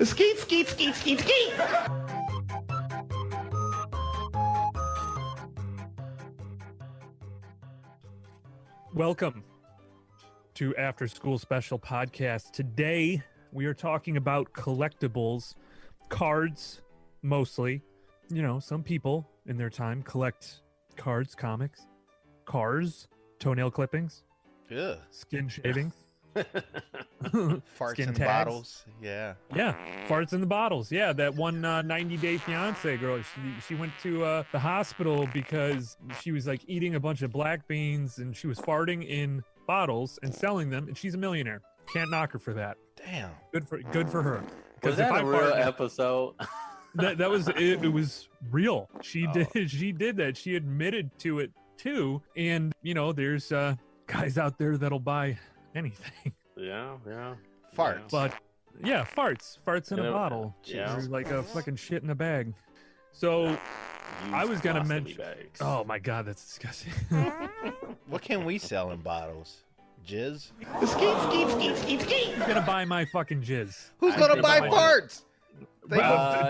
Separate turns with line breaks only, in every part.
Skeet, skeet, skeet, skeet, skeet.
Welcome to After School Special Podcast. Today, we are talking about collectibles, cards, mostly. You know, some people in their time collect cards, comics, cars, toenail clippings, skin shavings,
farts
skin
in
tags.
bottles. Yeah,
farts in the bottles. Yeah, that one 90-day fiance girl. She went to the hospital because she was like eating a bunch of black beans and she was farting in bottles and selling them, and she's a millionaire. Can't knock her for that.
damn.
Good for her.
Was that a real episode?
That was it. It was real. She did that. She admitted to it too. And you know, there's guys out there that'll buy anything.
Yeah.
Farts.
But yeah, farts in a bottle.
Yeah.
Or like a fucking shit in a bag. So I was gonna mention.
Bags.
Oh my god, that's disgusting.
What can we sell in bottles? Jizz?
Skeet, skeet, skeet, skeet, skeet.
Who's gonna buy my fucking jizz?
Who's
I
gonna
think
buy
I-
farts?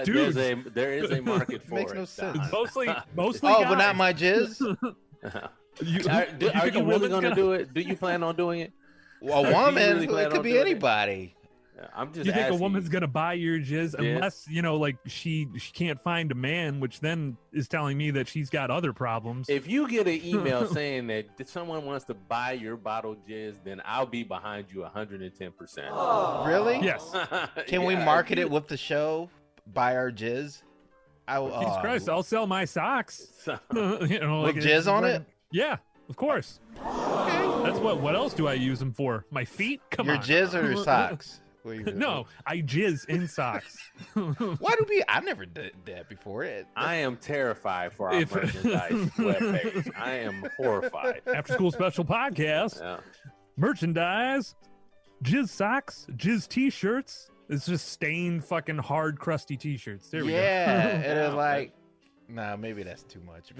Dude,
there is a market for
Makes
it.
no sense.
mostly
Oh,
guys.
but not my jizz.
You,
Are
you think a
you really
woman's
going to do it? Do you plan on doing it?
A woman.
really plan
It could
on
be
doing it?
anybody.
I'm just
You think a
asking
woman's
you.
gonna buy your jizz
Yeah.
unless, you know, like she can't find a man, which then is telling me that she's got other problems.
If you get an email saying that someone wants to buy your bottle jizz, then I'll be behind you 110%.
Really?
Yes.
Can we
Yeah,
market it with the show? Buy our jizz?
Jesus Christ, I'll sell my socks. You know,
With
like,
jizz on it?
Yeah, of course. That's what else do I use them for? My feet? Come
Your
on.
jizz or your socks? What do you-
No, I jizz in socks.
Why do we? I never did that before.
I am terrified for our
If-
merchandise webpage. I am horrified.
After School Special Podcast,
Yeah.
merchandise, jizz socks, jizz t-shirts. It's just stained fucking hard crusty t-shirts. There we
Yeah,
go.
and it's like, nah, maybe that's too much.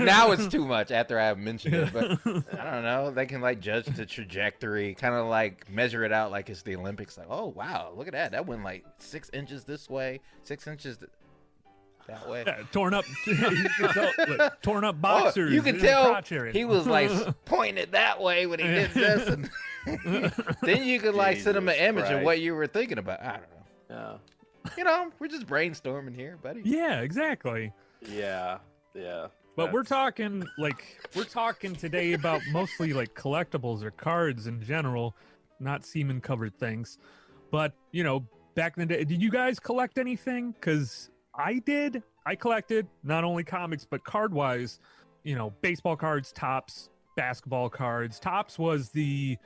now it's too much after I mentioned it. But I don't know. They can like judge the trajectory, kind of like measure it out like it's the Olympics. Like, oh wow, look at that. That went like 6 inches this way, 6 inches that way.
Yeah, torn up torn up boxers.
Oh, you can
in the
tell
crotch area.
he was like pointing it that way when he did this, and then you could like send him an
Jesus
image of
Christ.
what you were thinking about. I don't know.
Yeah.
You know, we're just brainstorming here, buddy.
Yeah, exactly.
Yeah.
But we're talking today about mostly like collectibles or cards in general, not semen covered things. But, you know, back in the day, did you guys collect anything? Because I did. I collected not only comics, but card wise, you know, baseball cards, Topps, basketball cards. Topps was the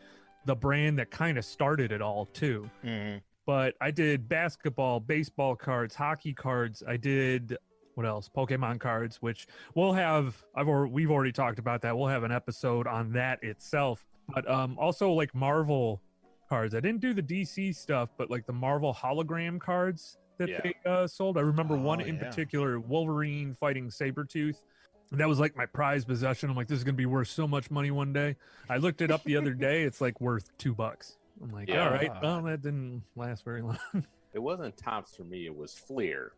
brand that kind of started it all too.
Mm-hmm.
But I did basketball, baseball cards, hockey cards. I did what else? Pokemon cards, which we'll have. We've already talked about that. We'll have an episode on that itself. But also like Marvel cards. I didn't do the DC stuff, but like the Marvel hologram cards that they sold. I remember one in particular, Wolverine fighting Sabretooth. That was like my prized possession. I'm like, this is gonna be worth so much money one day. I looked it up the other day. It's like worth $2. I'm like,
Yeah.
all right. Well, that didn't last very long.
It wasn't Topps for me. It was Fleer.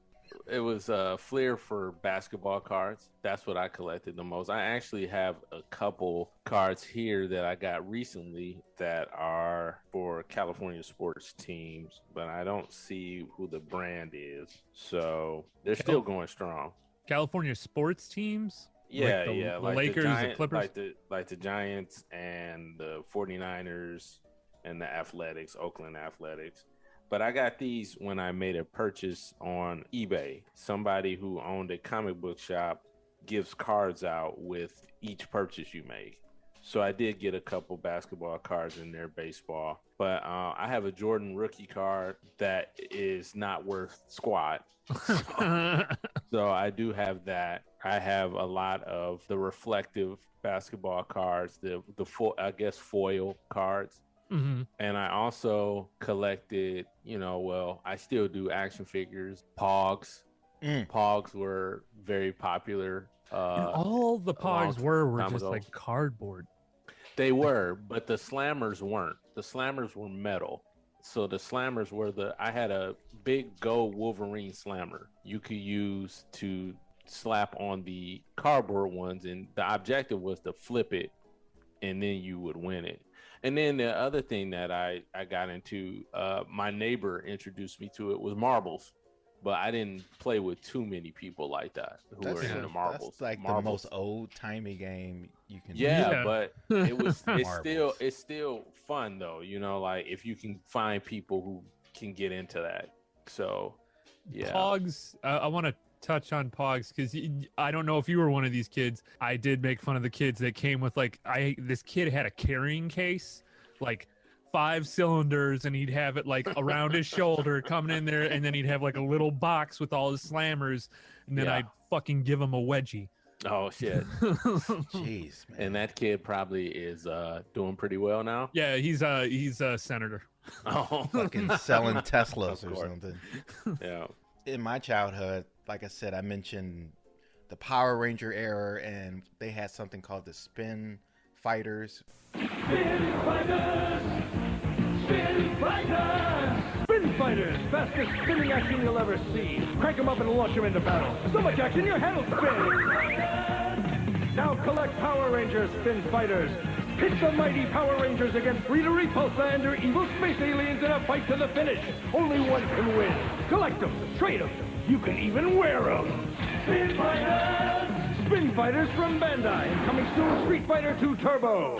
It was Fleer for basketball cards. That's what I collected the most. I actually have a couple cards here that I got recently that are for California sports teams, but I don't see who the brand is. So they're still going strong.
California sports teams?
Yeah,
the
like
Lakers, the Clippers?
like the Giants and the 49ers and the Athletics, Oakland Athletics. But I got these when I made a purchase on eBay. Somebody who owned a comic book shop gives cards out with each purchase you make. So I did get a couple basketball cards in there, baseball. But I have a Jordan rookie card that is not worth squat. So I do have that. I have a lot of the reflective basketball cards, the foil cards.
Mm-hmm.
And I also collected, I still do action figures. Pogs. Pogs were very popular.
And all the Pogs were
time
just
ago.
like cardboard.
They were, but the slammers weren't. The slammers were metal. So the slammers were I had a big gold Wolverine slammer you could use to slap on the cardboard ones, and the objective was to flip it, and then you would win it. And then the other thing that I got into, my neighbor introduced me to it, was marbles. But I didn't play with too many people like that who were into marbles.
That's like the most old-timey game you can do.
Yeah, but it's still fun though, you know, like if you can find people who can get into that. So, yeah.
Pogs, I want to touch on Pogs because I don't know if you were one of these kids. I did make fun of the kids that came with this kid had a carrying case, like 5 cylinders, and he'd have it like around his shoulder coming in there, and then he'd have like a little box with all his slammers, and then I'd fucking give him a wedgie.
Oh shit.
Jeez, man.
And that kid probably is doing pretty well now.
Yeah, he's a senator.
Oh,
Fucking selling Teslas or something.
Yeah.
In my childhood, like I said, I mentioned the Power Ranger era, and they had something called the Spin Fighters.
Spin Fighters! Spin Fighters! Spin Fighters! Fastest spinning action you'll ever see. Crank them up and launch them into battle. So much action, your head will spin! Now collect Power Rangers Spin Fighters. Pit the mighty Power Rangers against Rita Repulsa and her evil space aliens in a fight to the finish. Only one can win. Collect them, trade them. You can even wear them. Spin Fighters! Spin Fighters from Bandai. Coming soon, Street Fighter 2 Turbo.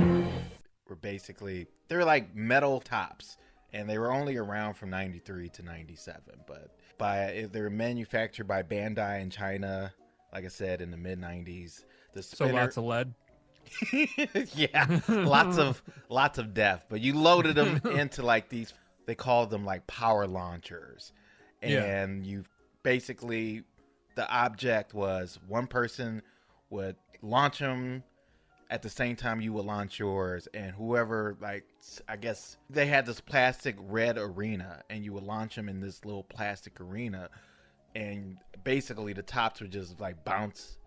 They were like metal tops, and they were only around from 93 to 97, but they were manufactured by Bandai in China, like I said, in the mid 90s.
So lots of lead.
Yeah, lots of death, but you loaded them into like these, they called them like power launchers, and you basically, the object was one person would launch them at the same time you would launch yours, and whoever, like, I guess they had this plastic red arena, and you would launch them in this little plastic arena, and basically the tops would just like bounce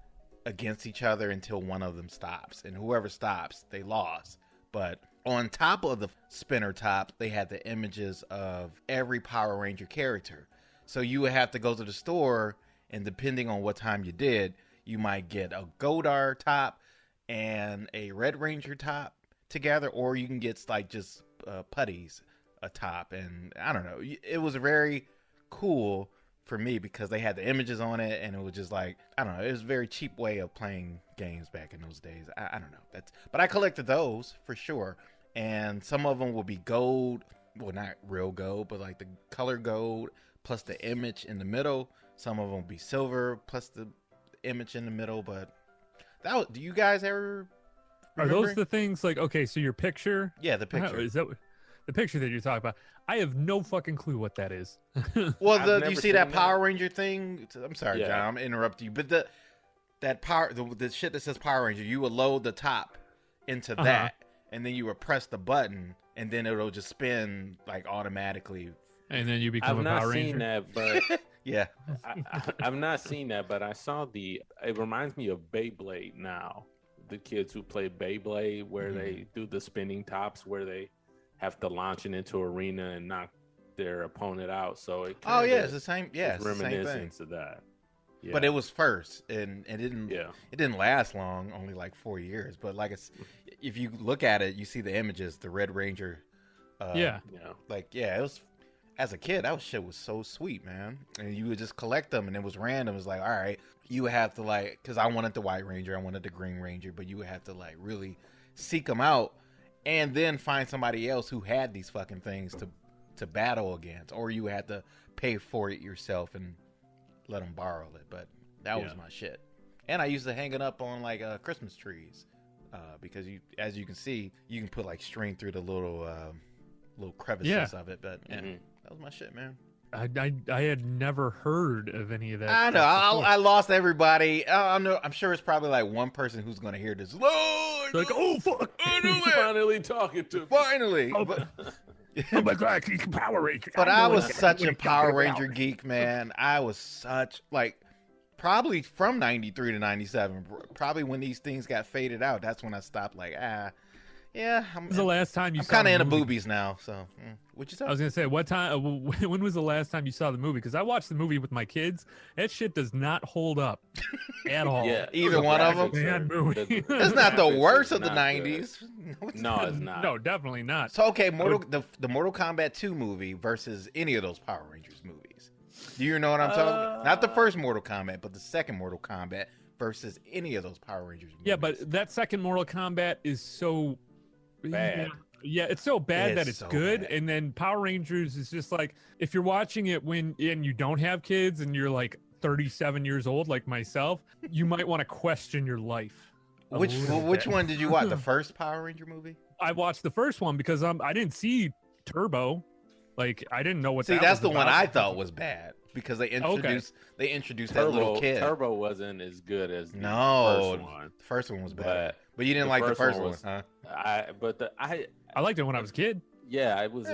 against each other until one of them stops, and whoever stops, they lost. But on top of the spinner top, they had the images of every Power Ranger character. So you would have to go to the store, and depending on what time you did, you might get a Godar top and a Red Ranger top together, or you can get like just putties a top. And I don't know, it was very cool for me because they had the images on it, and it was just like, I don't know, it was a very cheap way of playing games back in those days. I don't know, but I collected those for sure, and some of them will be gold, well, not real gold, but like the color gold plus the image in the middle. Some of them will be silver plus the image in the middle. But do you guys ever remember?
Are those the things like, okay, so your picture?
Yeah, the picture.
Is that the picture that you're talking about? I have no fucking clue what that is.
Well, do you see that Power Ranger thing? I'm sorry, John, I'm interrupting you, but the shit that says Power Ranger, you would load the top into that, and then you would press the button, and then it'll just spin like automatically.
And then you become a Power Ranger.
I've not seen that, but
yeah,
I've not seen that, but I saw it reminds me of Beyblade now. The kids who play Beyblade, where they do the spinning tops, where they have to launch it into arena and knock their opponent out. So it
it's the same. Yeah, it's
reminiscent
the same thing.
to that. Yeah.
But it was first, and it didn't last long, only like 4 years. But like if you look at it, you see the images, the Red Ranger. It was. As a kid, that shit was so sweet, man. And you would just collect them, and it was random. It was like, all right, you would have to like, because I wanted the White Ranger, I wanted the Green Ranger, but you would have to like really seek them out, and then find somebody else who had these fucking things to battle against, or you had to pay for it yourself and let them borrow it. But that was my shit. And I used to hang it up on like Christmas trees, because as you can see, you can put like string through the little crevices of it. But that was my shit, man.
I had never heard of any of that.
I know. I lost everybody. I'm sure it's probably like one person who's going to hear this. Lord,
like, oh fuck!
I knew it.
Finally talking to me.
Finally.
Oh my god, he's Power Ranger.
But I was such a Power Ranger geek, man. I was such probably from 93 to 97. Probably when these things got faded out, that's when I stopped. Like, Yeah,
When was the last time you
I'm
saw
kind of
the
into
movie?
boobies now. So, what you say?
I was gonna say, what time? When was the last time you saw the movie? Because I watched the movie with my kids. That shit does not hold up at all.
Yeah,
Either
the
one of them?
graphics
Bad movie.
It's not the
graphics
worst
is
of the
not good.
'90s.
No, it's not.
No, definitely not.
So okay, the Mortal Kombat 2 movie versus any of those Power Rangers movies. Do you know what I'm talking? Not the first Mortal Kombat, but the second Mortal Kombat versus any of those Power Rangers movies.
Yeah, but that second Mortal Kombat is so
Bad.
Yeah, it's so bad that it's
so
good.
bad.
And then Power Rangers is just like, if you're watching it and you don't have kids and you're like 37 years old like myself, you might want to question your life.
Which one did you watch? The first Power Ranger movie?
I watched the first one because I didn't see Turbo. Like, I didn't know what
See,
that
that's
was
the one
about.
I thought was bad because they introduced that little kid.
Turbo wasn't as good as the
No,
first one.
the first one was bad. But you didn't
the
like the
first
first
one
one,
was-
huh?
I liked it when I was a kid.
Yeah, it was.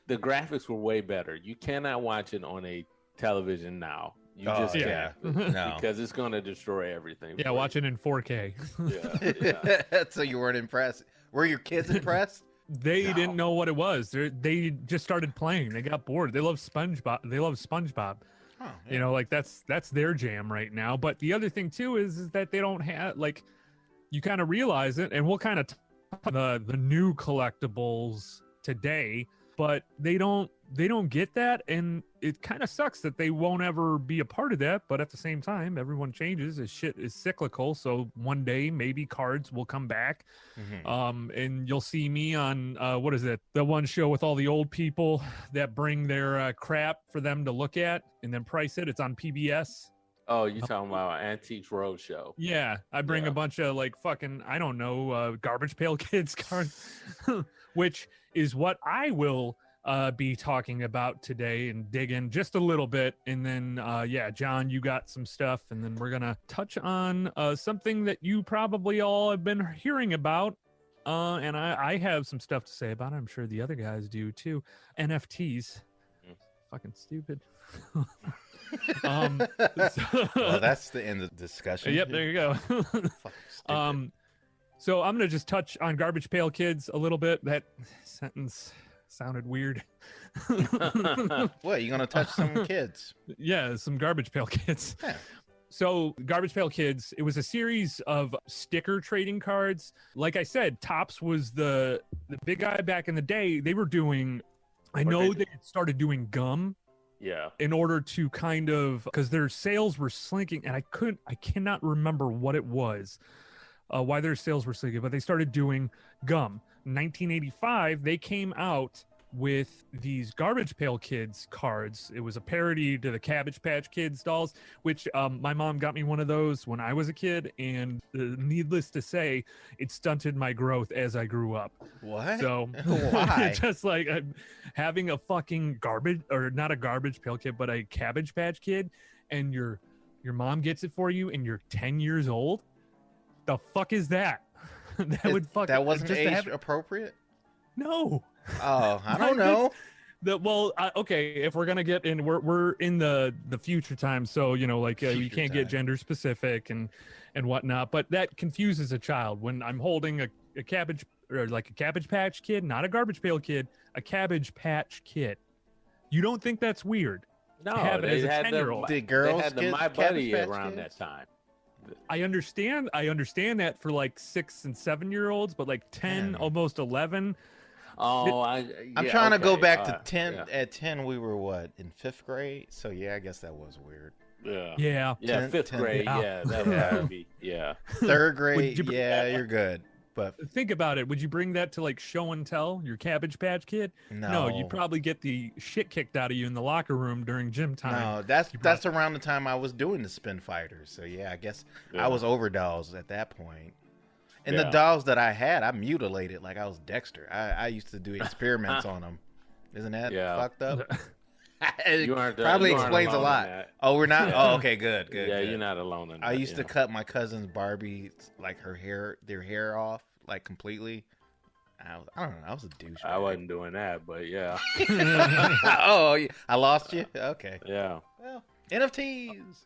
The graphics were way better. You cannot watch it on a television now. You
Oh,
just
yeah.
can't
No.
because it's going to destroy everything.
Yeah, watch it in 4K.
Yeah.
So you weren't impressed? Were your kids impressed?
They
No.
didn't know what it was. They just started playing. They got bored. They love SpongeBob.
Oh,
You know, like that's their jam right now. But the other thing too is that they don't have, like, you kind of realize it, and we'll kind of the new collectibles today, but they don't get that, and it kind of sucks that they won't ever be a part of that. But at the same time, everyone changes. This shit is cyclical, so one day maybe cards will come back. And you'll see me on what is it, the one show with all the old people that bring their crap for them to look at and then price it. It's on PBS.
Oh, you talking about Antiques Roadshow?
Yeah, I bring
Yeah.
a bunch of like fucking, I don't know, Garbage Pail Kids cards, which is what I will be talking about today and dig in just a little bit. And then, yeah, John, you got some stuff, and then we're gonna touch on something that you probably all have been hearing about. And I have some stuff to say about it. I'm sure the other guys do too. NFTs. Fucking stupid.
Well, that's the end of the discussion.
Yep, there you go.
Fucking stupid.
So I'm gonna just touch on Garbage Pail Kids a little bit. That sentence sounded weird.
What, you gonna touch some kids?
Yeah, some Garbage Pail Kids.
Yeah.
So Garbage Pail Kids, it was a series of sticker trading cards. Like I said, Topps was the big guy back in the day. They were doing, I know they started doing gum
Yeah.
in order to kind of, because their sales were slinking, and I cannot remember what it was, why their sales were slinking, but they started doing gum. In 1985, they came out with these Garbage Pail Kids cards. It was a parody to the Cabbage Patch Kids dolls, which my mom got me one of those when I was a kid, and needless to say, it stunted my growth as I grew up.
What?
So
Why?
just like having a fucking garbage, or not a Garbage Pail Kid, but a Cabbage Patch Kid, and your mom gets it for you, and you're 10 years old. The fuck is that?
That wasn't
just to
age
have-
appropriate?
No.
Oh, I don't know.
Okay, if we're gonna get in, we're in the future time, so you know, like you
Future
can't get
time.
gender specific and whatnot. But that confuses a child when I'm holding a cabbage, or like a Cabbage Patch Kid, not a Garbage Pail Kid, a Cabbage Patch Kid. You don't think that's weird?
No,
have it
they
as a
had
10-year-old.
Did girls
they had the
get
My
Cabbage
Buddy
Patch
around
Kids?
that time.
I understand that for like 6 and 7 year olds, but like 10,
Man.
almost 11.
Oh,
I'm
yeah,
trying to go
okay,
back to 10.
Yeah.
At 10, we were what, in 5th grade? So yeah, I guess that was weird.
Yeah.
Yeah.
Yeah,
10
fifth grade.
yeah.
Yeah, that
Yeah.
would be. Yeah.
3rd grade,
you bring
yeah, you're good. But
Think about it. Would you bring that to like show and tell your Cabbage Patch Kid?
no,
you'd probably get the shit kicked out of you in the locker room during gym time.
no, that's around the time I was doing the spin fighters. So yeah, I guess
Yeah.
I was over dolls at that point. And the
Yeah.
dolls that I had, I mutilated like I was Dexter. I used to do experiments on them. Isn't that
Yeah.
fucked up? It
You aren't-
probably
you aren't
explains a
alone in
lot.
that.
Oh, we're not.
Yeah.
Oh, okay, good.
Yeah,
good.
you're not alone in that.
I used to
yeah.
cut my cousin's Barbie, like their hair off, like completely. I don't know. I was a douche.
I wasn't doing that, but yeah.
Oh, yeah, I lost you. Okay.
Yeah.
Well, NFTs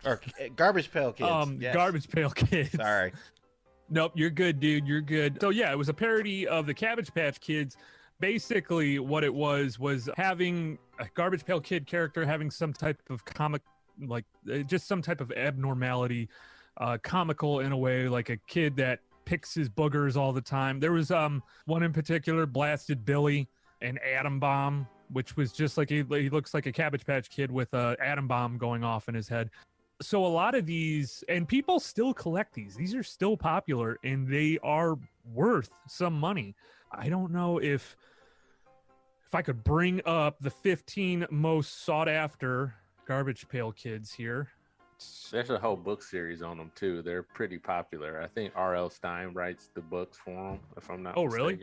or Garbage Pail Kids. Yes.
Garbage Pail Kids.
Sorry.
Nope, you're good, dude. You're good. So yeah, it was a parody of the Cabbage Patch Kids. Basically, what it was having a Garbage Pail Kid character having some type of comic, like just some type of abnormality, comical in a way, like a kid that picks his boogers all the time. There was one in particular, Blasted Billy, an atom bomb, which was just like he looks like a Cabbage Patch Kid with a atom bomb going off in his head. So a lot of these, and people still collect these. These are still popular, and they are worth some money. I don't know if I could bring up the 15 most sought after Garbage Pail Kids here.
There's a whole book series on them too. They're pretty popular. I think R.L. Stine writes the books for them, if I'm not mistaken.
Really?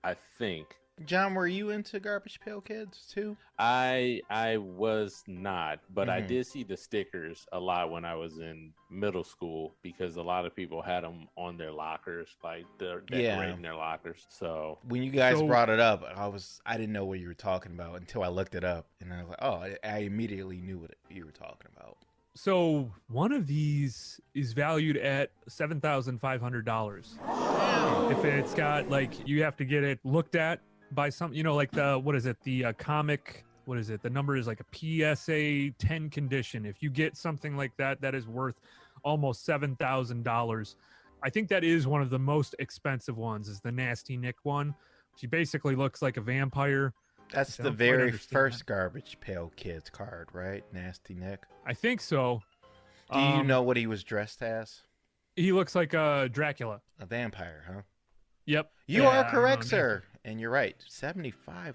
I think.
John, were you into Garbage Pail Kids too?
I was not, but I did see the stickers a lot when I was in middle school because a lot of people had them on their lockers, like they're decorating their lockers. So
when you guys brought it up, I didn't know what you were talking about until I looked it up, and I was like, oh, I immediately knew what you were talking about.
So one of these is valued at $7,500. If it's got like, you have to get it looked at by some, like the comic, the number is like a PSA 10 condition. If you get something like that, that is worth almost $7,000. I think that is one of the most expensive ones, is the Nasty Nick one. She basically looks like a vampire.
That's the very first Garbage Pail Kids card, right? Nasty Nick.
I think so.
Do you know what he was dressed as?
He looks like a Dracula.
A vampire, huh?
Yep.
You are correct, sir. And you're right. $7,500.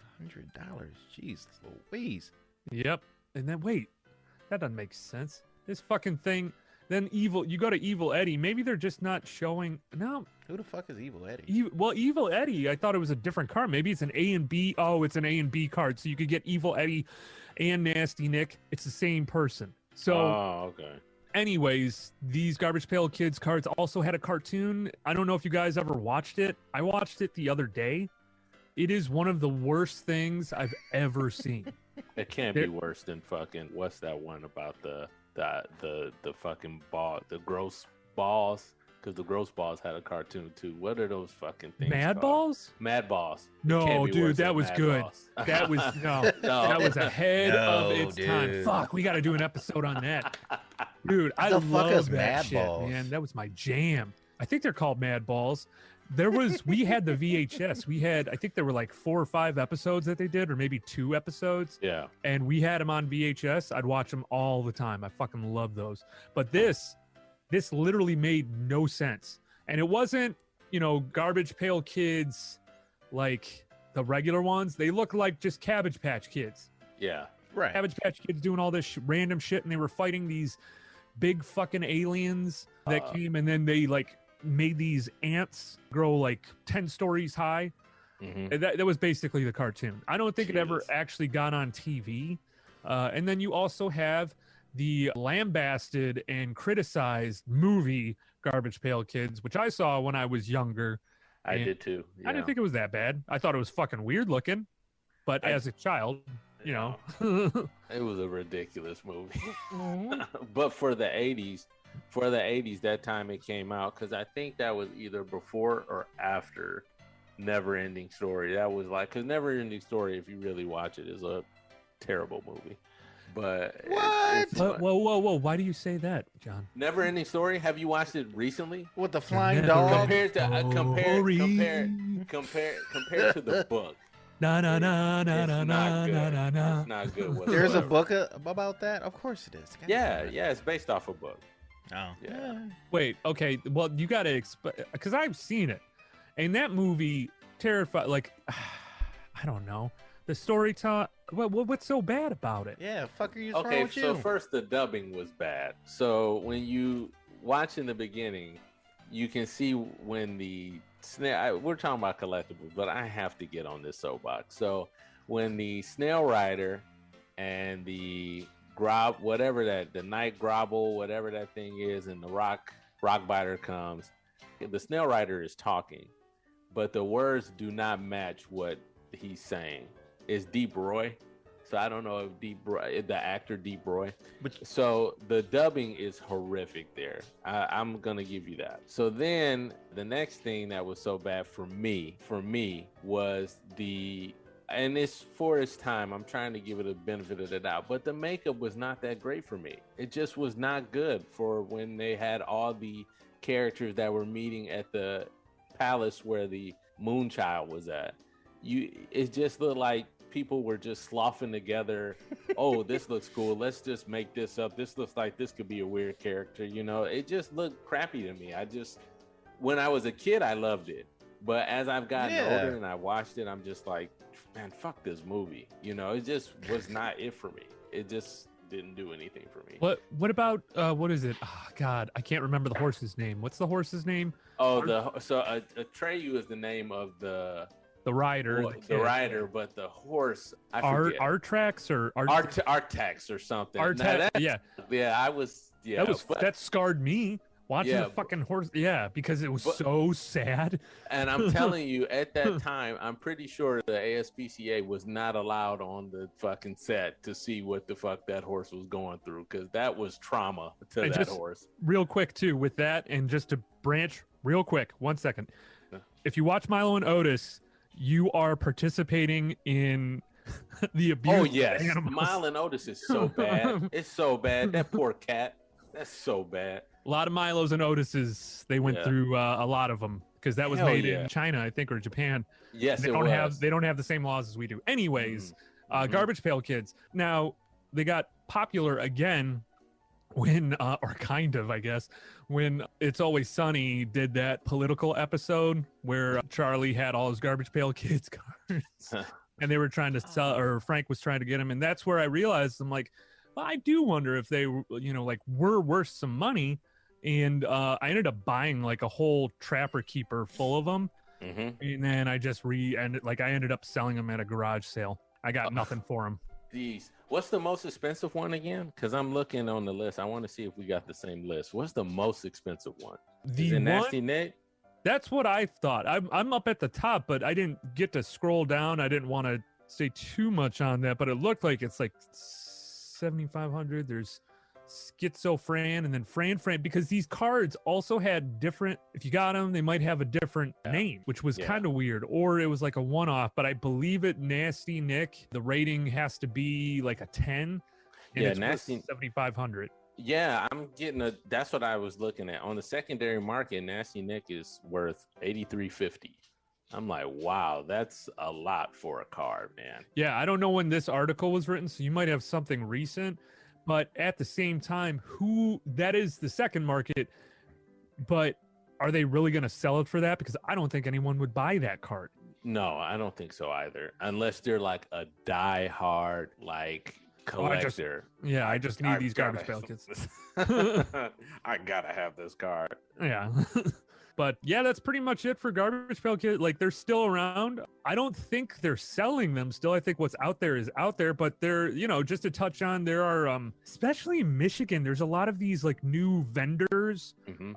Jeez Louise.
Yep. And then, wait. That doesn't make sense. This fucking thing. Then you go to Evil Eddie. Maybe they're just not showing. No.
Who the fuck is Evil Eddie?
Evil Eddie, I thought it was a different card. Maybe it's an A and B. Oh, it's an A and B card. So you could get Evil Eddie and Nasty Nick. It's the same person. So,
okay.
Anyways, these Garbage Pail Kids cards also had a cartoon. I don't know if you guys ever watched it. I watched it the other day. It is one of the worst things I've ever seen.
It can't be worse than fucking, what's that one about the fucking ball, the gross balls? Because the gross balls had a cartoon too. What are those fucking things
Mad
called?
Balls?
Mad Balls.
No, dude, that was good. That was that was ahead of its time. Fuck, we got to do an episode on that, dude. I love that shit, man. That was my jam. I think they're called Mad Balls. We had the VHS. I think there were like 4 or 5 episodes that they did, or maybe 2 episodes.
Yeah.
And we had them on VHS. I'd watch them all the time. I fucking love those. But this literally made no sense. And it wasn't, Garbage Pail Kids like the regular ones. They look like just Cabbage Patch Kids.
Yeah.
Right.
Cabbage Patch Kids doing all this random shit, and they were fighting these big fucking aliens that came, and then they like made these ants grow like 10 stories high. And that was basically the cartoon. I don't think it ever actually got on TV. And then you also have the lambasted and criticized movie Garbage Pail Kids, which I saw when I was younger.
I did too. Yeah.
I didn't think it was that bad. I thought it was fucking weird looking, but as a child,
it was a ridiculous movie. But for the 80s, that time it came out, because I think that was either before or after NeverEnding Story. That was like, because NeverEnding Story, if you really watch it, is a terrible movie. But
what?
Whoa! Why do you say that, John?
NeverEnding Story. Have you watched it recently?
With the flying dog?
Compared to the book.
No.
It's not good. Whatsoever.
There's a book about that? Of course it is.
Yeah, it's based off a book.
Oh.
Yeah.
Wait, okay. Well, you got to because I've seen it. And that movie terrified, like, I don't know. The story taught, what's so bad about it?
Yeah, fuck are you
wrong with you? So first, the dubbing was bad. So when you watch in the beginning, you can see when the snail, we're talking about collectibles, but I have to get on this soapbox. So when the snail rider and the the night grobble, whatever that thing is, and the rock biter comes, the snail rider is talking, but the words do not match what he's saying. It's Deep Roy. So I don't know if the actor Deep Roy.
Which-
So the dubbing is horrific there. I'm gonna give you that. So then the next thing that was so bad for me was and it's for its time. I'm trying to give it a benefit of the doubt, but the makeup was not that great for me. It just was not good for when they had all the characters that were meeting at the palace where the Moonchild was at. It just looked like people were just sloughing together. Oh, this looks cool. Let's just make this up. This looks like this could be a weird character. It just looked crappy to me. When I was a kid, I loved it. But as I've gotten older and I watched it, I'm just like, man, fuck this movie. It just was not it for me. It just didn't do anything for me.
What about what is it? Oh, God, I can't remember the horse's name. What's the horse's name?
Oh, Atreyu is the name of the
rider.
The rider, but the horse, I forget.
Artax or
Artax or something.
Yeah. That scarred me. Watching the fucking horse, because it was so sad.
And I'm telling you, at that time, I'm pretty sure the ASPCA was not allowed on the fucking set to see what the fuck that horse was going through, because that was trauma to that horse.
Real quick, too, with that, and just to branch real quick, 1 second. If you watch Milo and Otis, you are participating in the abuse of animals.
Milo and Otis is so bad. It's so bad. That poor cat. That's so bad.
A lot of Milos and Otises, they went through a lot of them because that was made in China, I think, or Japan.
Yes,
they don't have the same laws as we do. Anyways, Garbage Pail Kids. Now they got popular again when, or kind of, I guess, when It's Always Sunny did that political episode where Charlie had all his Garbage Pail Kids cards, and they were trying to sell, or Frank was trying to get them, and that's where I realized I'm like, well, I do wonder if they, were worth some money. And I ended up buying like a whole Trapper Keeper full of them. And then I just I ended up selling them at a garage sale. I got nothing for them.
Jeez. What's the most expensive one again? Because I'm looking on the list. I want to see if we got the same list. What's the most expensive one? Is it Nasty Nick? That's
what I thought. I'm up at the top, but I didn't get to scroll down. I didn't want to say too much on that, but it looked like it's like 7,500. There's Schizo Fran and then Fran, because these cards also had different, if you got them, they might have a different name, which was kind of weird, or it was like a one-off. But I believe it Nasty Nick, the rating has to be like a 10, and it's Nasty 7,500.
Yeah, I'm getting that's what I was looking at on the secondary market. Nasty Nick is worth $8,350. I'm like, wow, that's a lot for a card, man.
Yeah, I don't know when this article was written, so you might have something recent. But at the same time, that is the second market, but are they really going to sell it for that? Because I don't think anyone would buy that card.
No, I don't think so either. Unless they're like a die-hard, collector.
I just need these Garbage Pail Kids.
I gotta have this card.
Yeah. But yeah, that's pretty much it for Garbage Pail Kids. Like, they're still around. I don't think they're selling them still. I think what's out there is out there, but they're, just to touch on, there are, especially in Michigan, there's a lot of these like new vendors,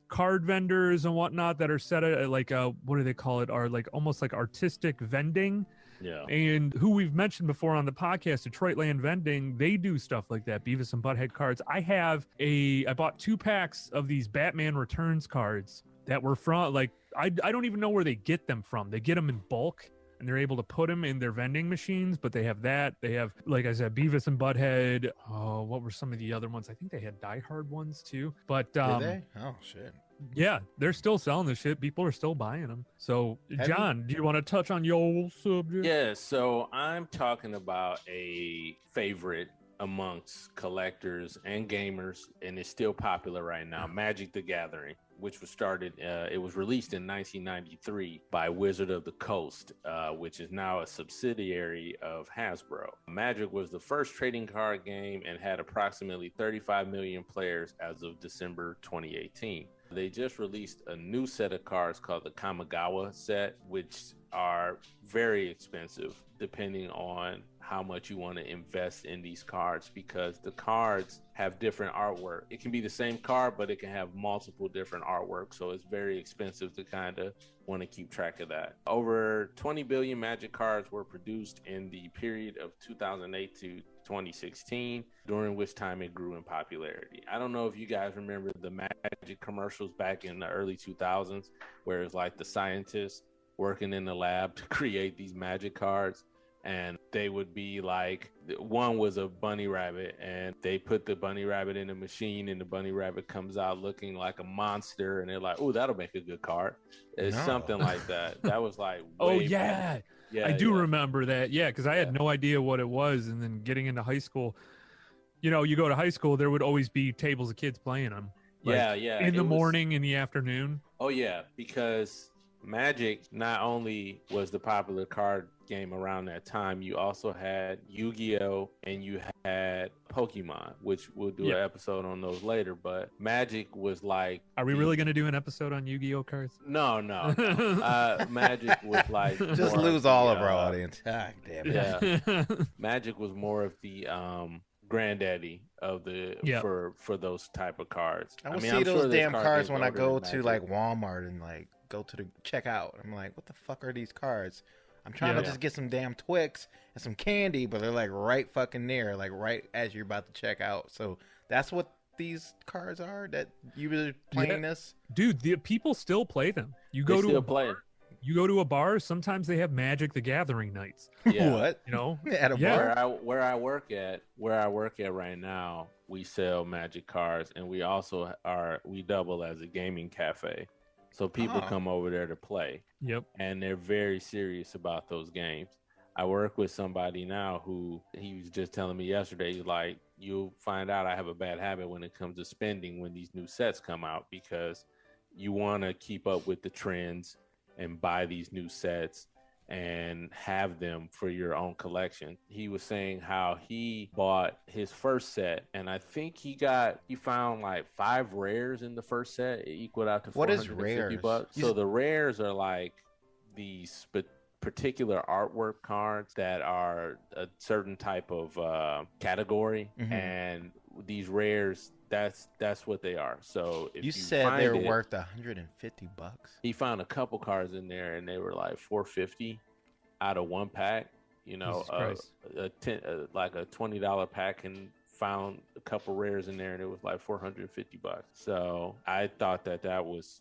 card vendors and whatnot that are set at like, what do they call it? Are like almost like artistic vending.
Yeah.
And who we've mentioned before on the podcast, Detroit Land Vending, they do stuff like that. Beavis and Butthead cards. I bought 2 packs of these Batman Returns cards that were from, like, I don't even know where they get them from. They get them in bulk, and they're able to put them in their vending machines, but they have that. They have, like I said, Beavis and Butthead. Oh, what were some of the other ones? I think they had Die Hard ones, too. But,
did they? Oh, shit.
Yeah, they're still selling this shit. People are still buying them. So, John, do you want to touch on your subject?
Yeah, so I'm talking about a favorite amongst collectors and gamers, and it's still popular right now, Magic the Gathering, which was started, it was released in 1993 by Wizard of the Coast, which is now a subsidiary of Hasbro. Magic was the first trading card game and had approximately 35 million players as of December 2018. They just released a new set of cards called the Kamigawa set, which are very expensive depending on how much you want to invest in these cards, because the cards have different artwork. It can be the same card, but it can have multiple different artwork. So it's very expensive to kind of want to keep track of that. Over 20 billion Magic cards were produced in the period of 2008 to 2016, during which time it grew in popularity. I don't know if you guys remember the Magic commercials back in the early 2000s, where it's like the scientists working in the lab to create these Magic cards. And they would be like, one was a bunny rabbit, and they put the bunny rabbit in a machine, and the bunny rabbit comes out looking like a monster, and they're like, oh, that'll make a good card. It's something like that. That was like,
oh yeah. I do remember that. Yeah, because I had no idea what it was. And then getting into high school, you know, you go to high school, there would always be tables of kids playing them. Like, in the morning, in the afternoon.
Oh, yeah, because Magic not only was the popular card game around that time, you also had Yu-Gi-Oh! And you had Pokemon, which we'll do an episode on those later. But Magic was like...
Are we really going to do an episode on Yu-Gi-Oh! Cards?
No. Magic was like...
Just lose all of our audience. Ah, damn it.
Yeah. Magic was more of the... granddaddy of the for those type of cards.
I mean, see those damn cards when I go to like Walmart and like go to the checkout. I'm like, what the fuck are these cards? I'm trying to just get some damn Twix and some candy, but they're like right fucking near, like right as you're about to check out. So that's what these cards are that you were playing this?
Dude, the people still play them. You go You go to a bar, sometimes they have Magic the Gathering nights.
Yeah.
What?
You know?
At a bar?
Where I work at right now, we sell Magic cards, and we also we double as a gaming cafe. So people come over there to play.
Yep.
And they're very serious about those games. I work with somebody now who he was just telling me yesterday, he's like, you'll find out I have a bad habit when it comes to spending when these new sets come out, because you want to keep up with the trends and buy these new sets and have them for your own collection. He was saying how he bought his first set, and I think he found like 5 rares in the first set. It equaled out to $450. So the rares are like these particular artwork cards that are a certain type of category, and these rares, that's what they are. So if
you said they were worth $150.
He found a couple cards in there, and they were like $450 out of one pack. You know, like a $20 pack, and found a couple rares in there, and it was like $450. So I thought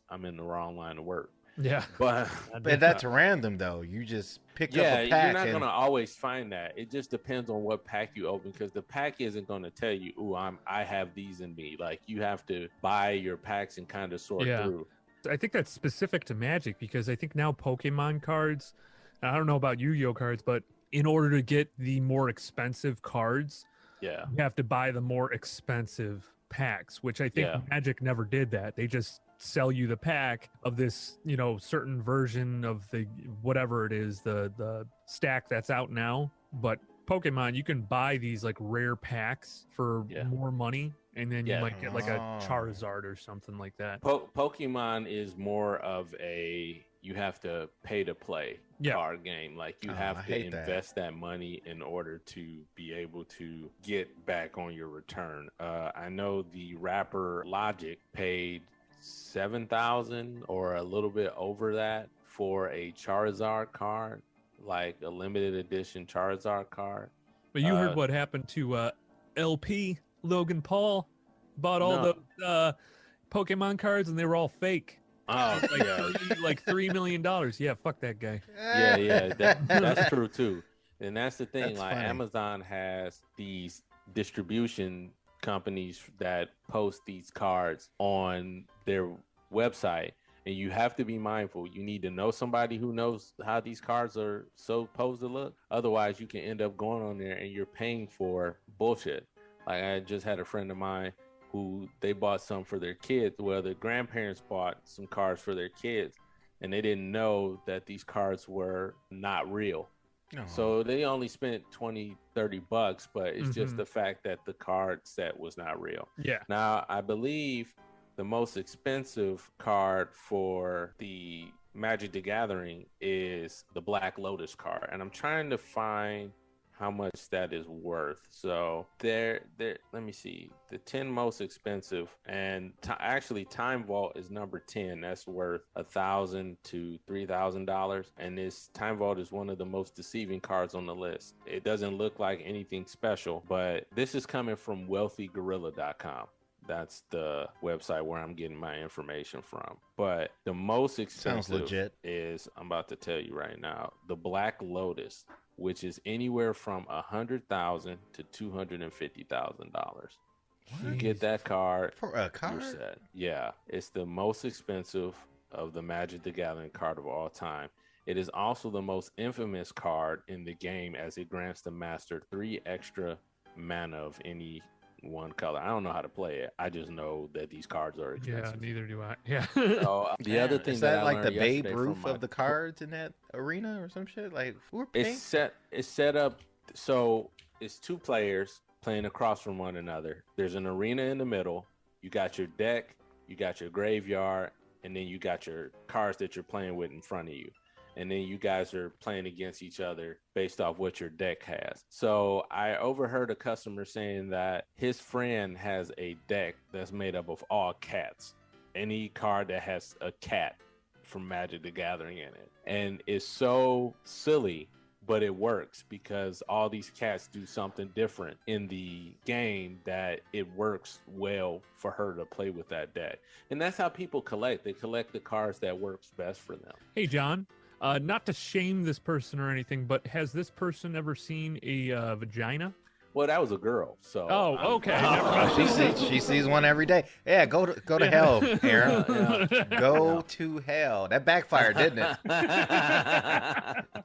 I'm in the wrong line of work.
Yeah,
but that's random though. You just pick up a pack.
You're not gonna always find that. It just depends on what pack you open, because the pack isn't gonna tell you, "Ooh, I have these in me." Like, you have to buy your packs and kind of sort through.
I think that's specific to Magic, because I think now Pokemon cards, I don't know about Yu-Gi-Oh cards, but in order to get the more expensive cards, you have to buy the more expensive packs, which I think Magic never did that. They just sell you the pack of this, you know, certain version of the whatever it is, the stack that's out now. But Pokemon, you can buy these like rare packs for more money, and then you might get like a Charizard or something like that.
Pokemon is more of a you have to pay to play card game. Like, you have to invest that money in order to be able to get back on your return. I know the rapper Logic paid $7,000 or a little bit over that for a Charizard card, like a limited edition Charizard card.
But you heard what happened to LP Logan Paul? Bought all the Pokemon cards, and they were all fake.
Oh,
like $3 million. Yeah, fuck that guy.
Yeah, that's true too. And that's the thing.
That's
like,
funny.
Amazon has these distribution companies that post these cards on their website, and you have to be mindful. You need to know somebody who knows how these cards are supposed to look. Otherwise, you can end up going on there and you're paying for bullshit. Like, I just had a friend of mine who they bought some for their kids. Well, their grandparents bought some cards for their kids, and they didn't know that these cards were not real. So they only spent $20-$30, but it's just the fact that the card set was not real.
Yeah.
Now, I believe the most expensive card for the Magic the Gathering is the Black Lotus card, and I'm trying to find how much that is worth. So there. Let me see. The 10 most expensive, and actually Time Vault is number 10. That's worth $1,000 to $3,000. And this Time Vault is one of the most deceiving cards on the list. It doesn't look like anything special, but this is coming from WealthyGorilla.com. That's the website where I'm getting my information from. But the most expensive is, I'm about to tell you right now, the Black Lotus, which is anywhere from $100,000 to $250,000. You get that card
for a card.
You're set. Yeah, it's the most expensive of the Magic the Gathering card of all time. It is also the most infamous card in the game, as it grants the master 3 extra mana of any one color. I don't know how to play it. I just know that these cards are expensive.
Yeah, neither do I. Yeah.
So, the other thing
is that
I
like the
learned
Babe
yesterday
Ruth
from
of the cards in that arena or some shit? Like, who are paying?
It's set up so it's 2 players playing across from one another. There's an arena in the middle. You got your deck, you got your graveyard, and then you got your cards that you're playing with in front of you. And then you guys are playing against each other based off what your deck has. So I overheard a customer saying that his friend has a deck that's made up of all cats. Any card that has a cat from Magic the Gathering in it. And it's so silly, but it works because all these cats do something different in the game that it works well for her to play with that deck. And that's how people collect. They collect the cards that works best for them.
Hey, John. Not to shame this person or anything, but has this person ever seen a vagina?
Well, that was a girl. So.
Oh, okay.
She sees one every day. Yeah, go to hell, Aaron. Go to hell. That backfired, didn't it?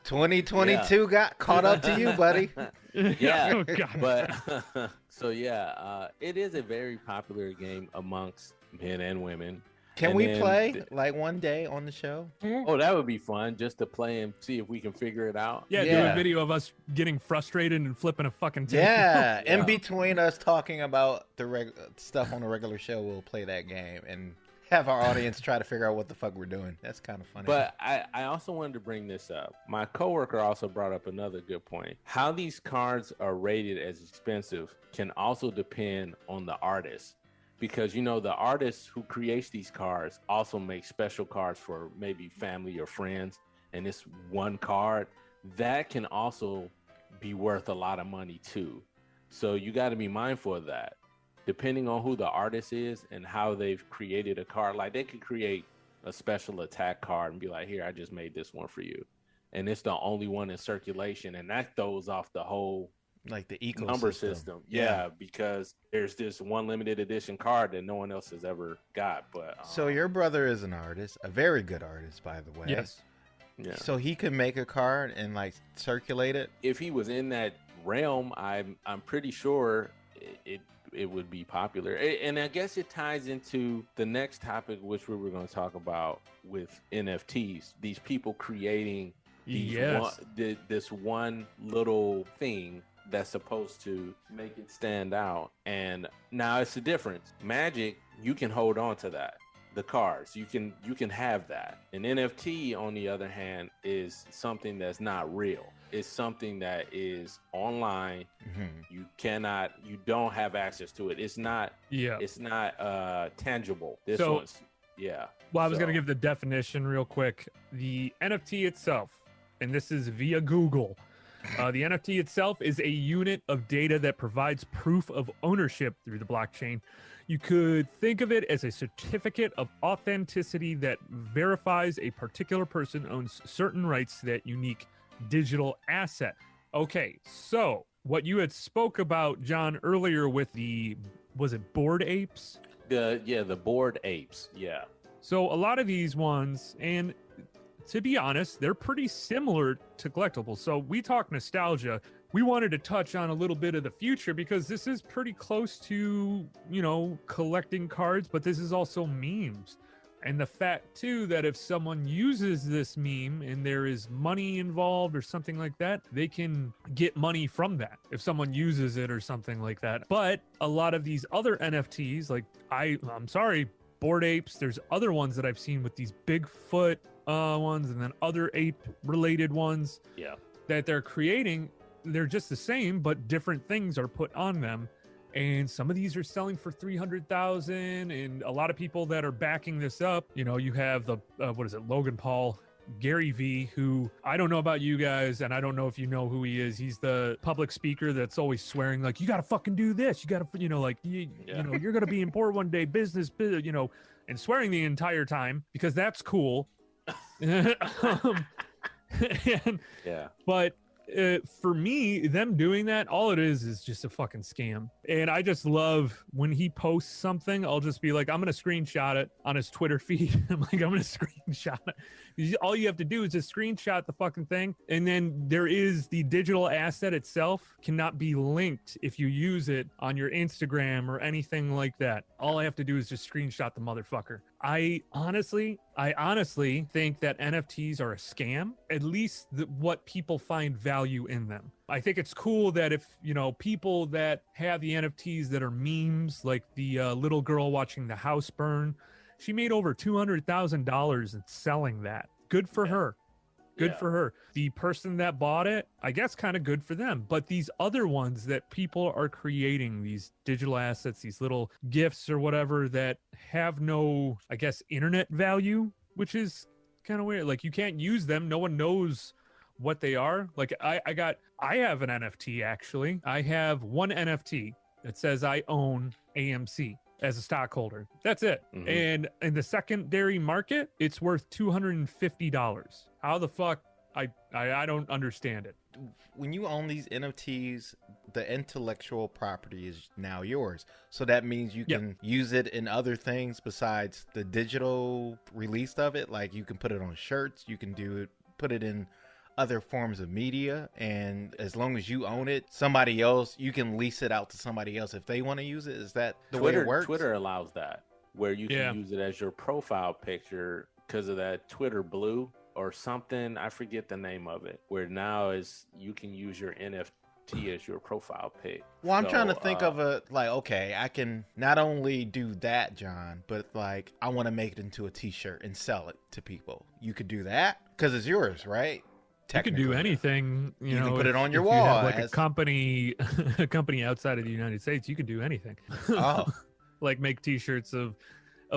2022 got caught up to you, buddy.
Yeah,
Oh, God.
but so yeah, it is a very popular game amongst men and women.
Can we play like one day on the show?
Oh, that would be fun, just to play and see if we can figure it out.
Yeah, do a video of us getting frustrated and flipping a fucking table.
Yeah, in between us talking about the stuff on the regular show, we'll play that game and have our audience try to figure out what the fuck we're doing. That's kind of funny.
But I also wanted to bring this up. My coworker also brought up another good point. How these cards are rated as expensive can also depend on the artist. Because, you know, the artist who creates these cards also makes special cards for maybe family or friends. And this one card, that can also be worth a lot of money too. So you got to be mindful of that. Depending on who the artist is and how they've created a card, like they could create a special attack card and be like, here, I just made this one for you. And it's the only one in circulation. And that throws off the whole
like the ecosystem.
Number system. Yeah, because there's this one limited edition card that no one else has ever got. But
so your brother is an artist, a very good artist, by the way.
Yes.
Yeah.
So he could make a card and like circulate it.
If he was in that realm, I'm pretty sure it would be popular. And I guess it ties into the next topic, which we were going to talk about with NFTs. These people creating this one little thing that's supposed to make it stand out. And now it's a difference. Magic, you can hold on to that. The cards, you can have that. An NFT, on the other hand, is something that's not real. It's something that is online. Mm-hmm. You don't have access to it. It's not tangible. This one's Well,
I was going to give the definition real quick. The NFT itself, and this is via Google. The NFT itself is a unit of data that provides proof of ownership through the blockchain. You could think of it as a certificate of authenticity that verifies a particular person owns certain rights to that unique digital asset. Okay, so what you had spoke about, John, earlier with was it Bored Apes?
The Bored Apes, yeah.
So a lot of these ones, and to be honest, they're pretty similar to collectibles. So we talk nostalgia. We wanted to touch on a little bit of the future because this is pretty close to, collecting cards, but this is also memes. And the fact, too, that if someone uses this meme and there is money involved or something like that, they can get money from that if someone uses it or something like that. But a lot of these other NFTs, like I'm sorry, Bored Apes, there's other ones that I've seen with these Bigfoot ones and then other ape related ones that they're creating. they're just the same, but different things are put on them. And some of these are selling for 300,000, and a lot of people that are backing this up. You know, you have the Logan Paul, GaryVee, who I don't know about you guys, and I don't know if you know who he is. He's the public speaker that's always swearing like, you gotta fucking do this, you gotta, you know, like you know, you're gonna be in poor one day, business, you know, and swearing the entire time because that's cool. But for me, them doing that, all it is just a fucking scam. And I just love when he posts something, I'll just be like, I'm gonna screenshot it on his Twitter feed. I'm gonna screenshot it. All you have to do is just screenshot the fucking thing, and then there is the digital asset itself cannot be linked if you use it on your Instagram or anything like that. All I have to do is just screenshot the motherfucker. I honestly think that NFTs are a scam, at least what people find value in them. I think it's cool that if, you know, people that have the NFTs that are memes, like the little girl watching the house burn, she made over $200,000 in selling that. Good for her. Good for her. The person that bought it, I guess kind of good for them. But these other ones that people are creating, these digital assets, these little gifts or whatever that have no, I guess, internet value, which is kind of weird. Like, you can't use them. No one knows what they are. Like, I have an NFT, actually. I have one NFT that says I own AMC as a stockholder. That's it. Mm-hmm. And in the secondary market, it's worth $250. How the fuck? I don't understand it.
When you own these NFTs, the intellectual property is now yours. So that means you can use it in other things besides the digital release of it. Like, you can put it on shirts, you can put it in other forms of media, and as long as you own it, somebody else, you can lease it out to somebody else if they want to use it. Is that the way it works?
Twitter allows that, where you can use it as your profile picture because of that Twitter Blue or something. I forget the name of it, where now is you can use your NFT as your profile pic.
Well, I'm trying to think of okay, I can not only do that, John, but like I want to make it into a t-shirt and sell it to people. You could do that because it's yours, right?
You could do anything. You know,
can put it on your
if
wall.
You have like a company outside of the United States, you could do anything.
Oh,
like make T-shirts of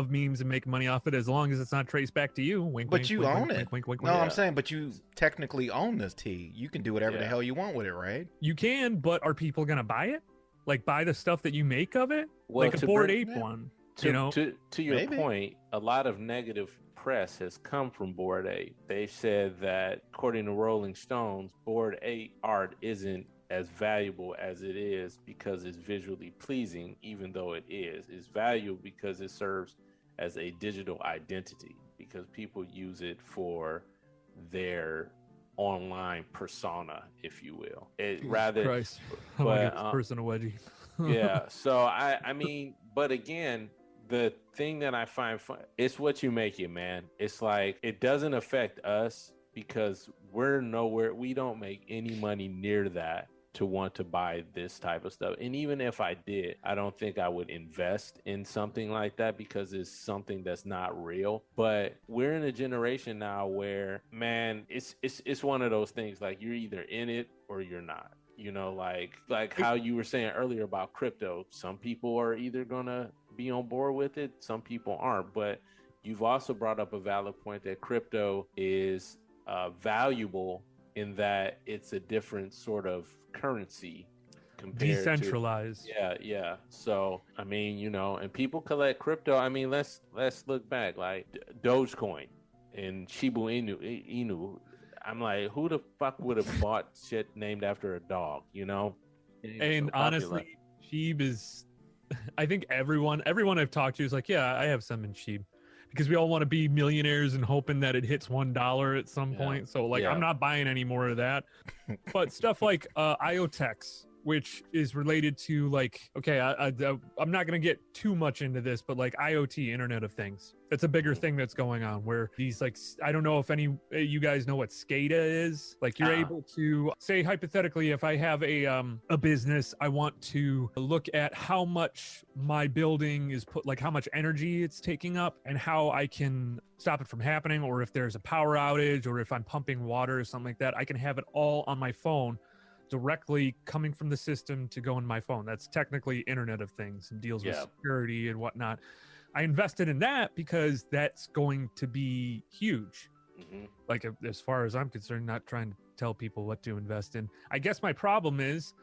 memes and make money off it, as long as it's not traced back to you. Wink,
but
wink,
you
wink,
own
wink,
it.
Wink, wink, wink,
no,
wink.
I'm saying, but you technically own this tee. You can do whatever the hell you want with it, right?
You can, but are people gonna buy it? Like buy the stuff that you make of it?
Well,
like a Bored Ape one.
To your point, a lot of negative press has come from Bored Ape. They've said that, according to Rolling Stones, Bored Ape art isn't as valuable as it is because it's visually pleasing, even though it is. It's valuable because it serves as a digital identity, because people use it for their online persona, if you will.
Christ. I'm gonna give this person a wedgie.
Yeah. So I mean, but again, the thing that I find fun, it's what you make it, man. It's like, it doesn't affect us because we don't make any money near that to want to buy this type of stuff. And even if I did, I don't think I would invest in something like that because it's something that's not real. But we're in a generation now where, man, it's one of those things, like you're either in it or you're not. You know, like how you were saying earlier about crypto. Some people are either gonna be on board with it, some people aren't. But you've also brought up a valid point that crypto is valuable in that it's a different sort of currency compared
decentralized.
Yeah. So I mean, you know, and people collect crypto. I mean, let's look back, like Dogecoin and Shiba Inu. I'm like, who the fuck would have bought shit named after a dog, you know?
And so honestly, Sheeb is, I think everyone I've talked to is like, yeah, I have some in Sheeb, because we all want to be millionaires and hoping that it hits $1 at some point. So like, I'm not buying any more of that. But stuff like IoTex, which is related to like, okay, I'm not going to get too much into this, but like IoT, Internet of Things. That's a bigger thing that's going on, where these, like, I don't know if any you guys know what SCADA is. Like, you're able to say, hypothetically, if I have a business, I want to look at how much my building is like how much energy it's taking up and how I can stop it from happening, or if there's a power outage, or if I'm pumping water or something like that, I can have it all on my phone. directly coming from the system to go in my phone. That's technically Internet of Things and deals with security and whatnot. I invested in that because that's going to be huge. Like, as far as I'm concerned, not trying to tell people what to invest in. I guess my problem is,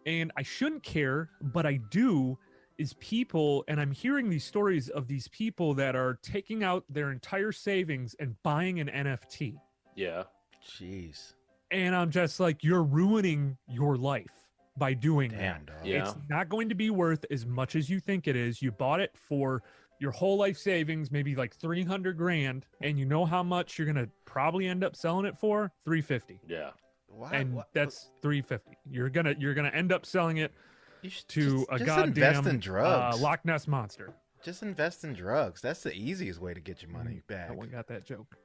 and I shouldn't care, but I do, is people, and I'm hearing these stories of these people that are taking out their entire savings and buying an NFT.
Yeah.
Jeez.
And I'm just like, you're ruining your life by doing
Damn,
that.
dog.
Yeah.
It's not going to be worth as much as you think it is. You bought it for your whole life savings, maybe like 300 grand, and you know how much you're going to probably end up selling it for? 350.
Yeah.
Why?
And
What?
that's 350. You're going to end up selling it
You should
to a
just
goddamn
invest in drugs.
Loch Ness monster.
Just invest in drugs. That's the easiest way to get your money back.
No one got that joke.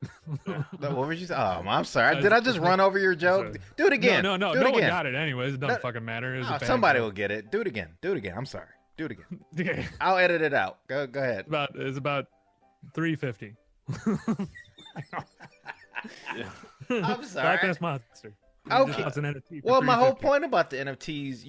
What was you saying? Oh, I'm sorry. Did I just run over your joke? Do it again.
No,
Do it
no one
again.
got it anyways. It doesn't fucking matter. It was a
Oh,
bad
somebody
joke.
will get it. Do it again. Do it again. I'm sorry. Do it again.
Okay.
I'll edit it out. Go ahead.
It's about 350.
I'm sorry.
Loch Ness monster.
Okay.
It's an NFT for
Well, my whole
350.
point about the NFTs,